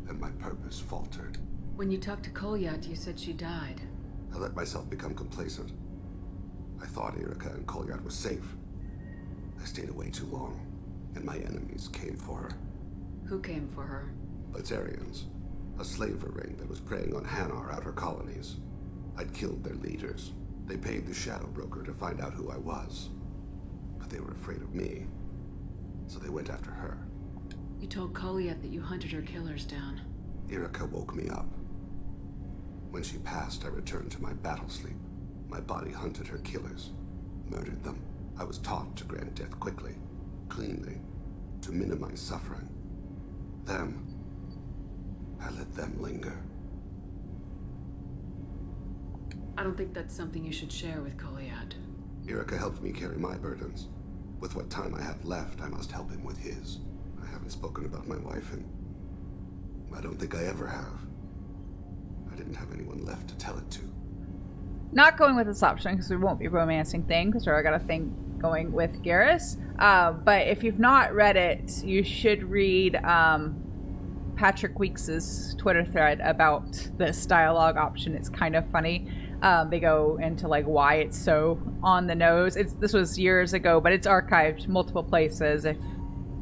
and my purpose faltered. When you talked to Kolyat, you said she died. I let myself become complacent. I thought Irika and Kolyat were safe. I stayed away too long, and my enemies came for her. Who came for her? Batarians. A slaver ring that was preying on Hanar outer colonies. I'd killed their leaders. They paid the Shadow Broker to find out who I was. But they were afraid of me, so they went after her. You told Kolyat that you hunted her killers down. Irika woke me up. When she passed, I returned to my battle sleep. My body hunted her killers, murdered them. I was taught to grant death quickly, cleanly, to minimize suffering. Them, I let them linger. I don't think that's something you should share with Kolyat. Irika helped me carry my burdens. With what time I have left, I must help him with his. I haven't spoken about my wife, and I don't think I ever have. I didn't have anyone left to tell it to. Not going with this option because we won't be romancing thing because we already got a thing going with Garrus. But if you've not read it, you should read Patrick Weeks's Twitter thread about this dialogue option. It's kind of funny. They go into like why it's so on the nose. This was years ago, but it's archived multiple places.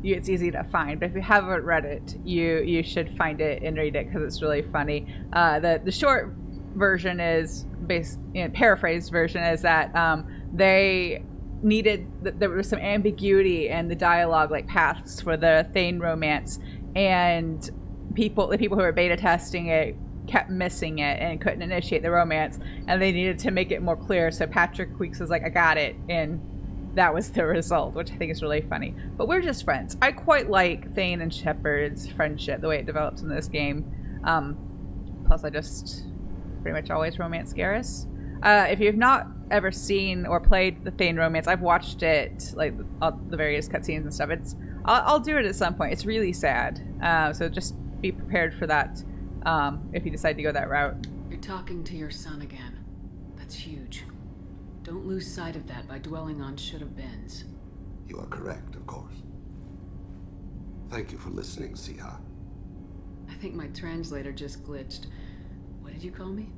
It's easy to find, but if you haven't read it, you should find it and read it because it's really funny. The short version is paraphrased version is that they needed there was some ambiguity in the dialogue, like paths for the Thane romance, and the people who were beta testing it kept missing it and couldn't initiate the romance, and they needed to make it more clear. So Patrick Weeks was like, I got it, and that was the result, which I think is really funny. But we're just friends. I quite like Thane and Shepard's friendship, the way it develops in this game. Plus, I just pretty much always romance Garrus. If you've not ever seen or played the Thane romance, I've watched it, like all the various cutscenes and stuff. I'll do it at some point. It's really sad. So just be prepared for that if you decide to go that route. You're talking to your son again. That's huge. Don't lose sight of that by dwelling on should-have-beens. You are correct, of course. Thank you for listening, Siha. I think my translator just glitched. What did you call me?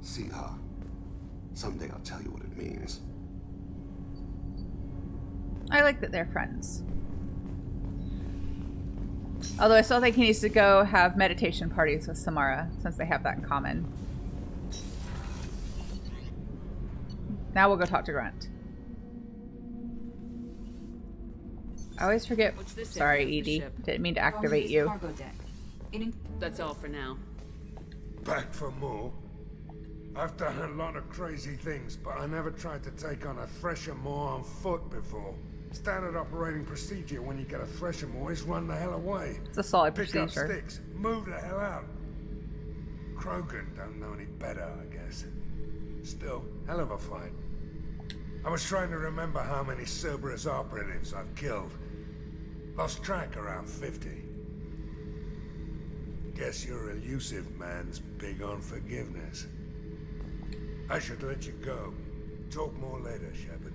Siha. Someday I'll tell you what it means. I like that they're friends. Although I still think he needs to go have meditation parties with Samara, since they have that in common. Now we'll go talk to Grunt. I always forget. Sorry, Edie. Didn't mean to activate you. That's all for now. Back for more? I've done a lot of crazy things, but I never tried to take on a thresher maw on foot before. Standard operating procedure when you get a thresher maw is run the hell away. It's a solid Pick procedure. up sticks, move the hell out. Krogan don't know any better, I guess. Still, hell of a fight. I was trying to remember how many Cerberus operatives I've killed. Lost track around 50. Guess your elusive man's big on forgiveness. I should let you go. Talk more later, Shepard.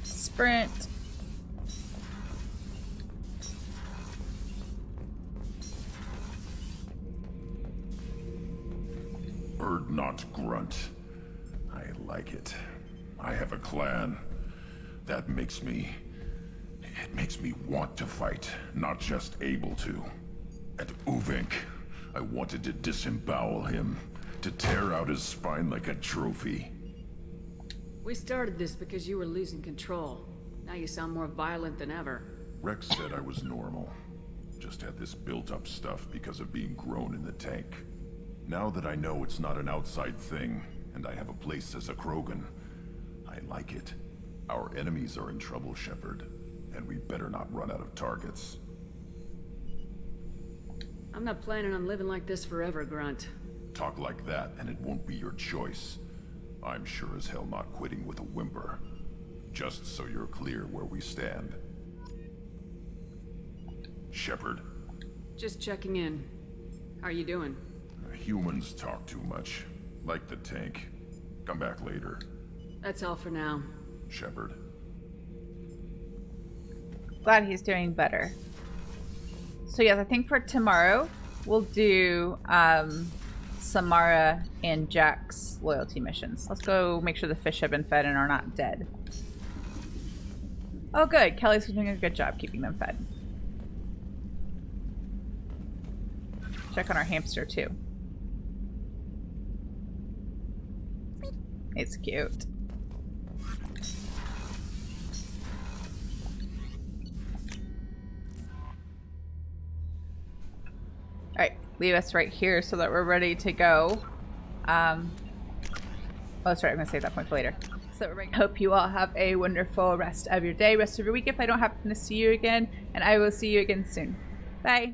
Sprint. Not Grunt. I like it. I have a clan. That makes me... It makes me want to fight, not just able to. At Uvink, I wanted to disembowel him, to tear out his spine like a trophy. We started this because you were losing control. Now you sound more violent than ever. Rex said I was normal. just had this built-up stuff because of being grown in the tank. Now that I know it's not an outside thing, and I have a place as a Krogan, I like it. Our enemies are in trouble, Shepard, and we better not run out of targets. I'm not planning on living like this forever, Grunt. Talk like that, and it won't be your choice. I'm sure as hell not quitting with a whimper. Just so you're clear where we stand. Shepard. Just checking in. How are you doing? Humans talk too much. Like the tank. Come back later. That's all for now. Shepard. Glad he's doing better. So yes, I think for tomorrow we'll do Samara and Jack's loyalty missions. Let's go make sure the fish have been fed and are not dead. Oh good, Kelly's doing a good job keeping them fed. Check on our hamster too. It's cute. Alright, leave us right here so that we're ready to go. Oh, that's right, I'm going to save that point for later. So we're hope you all have a wonderful rest of your day, rest of your week if I don't happen to see you again, and I will see you again soon. Bye!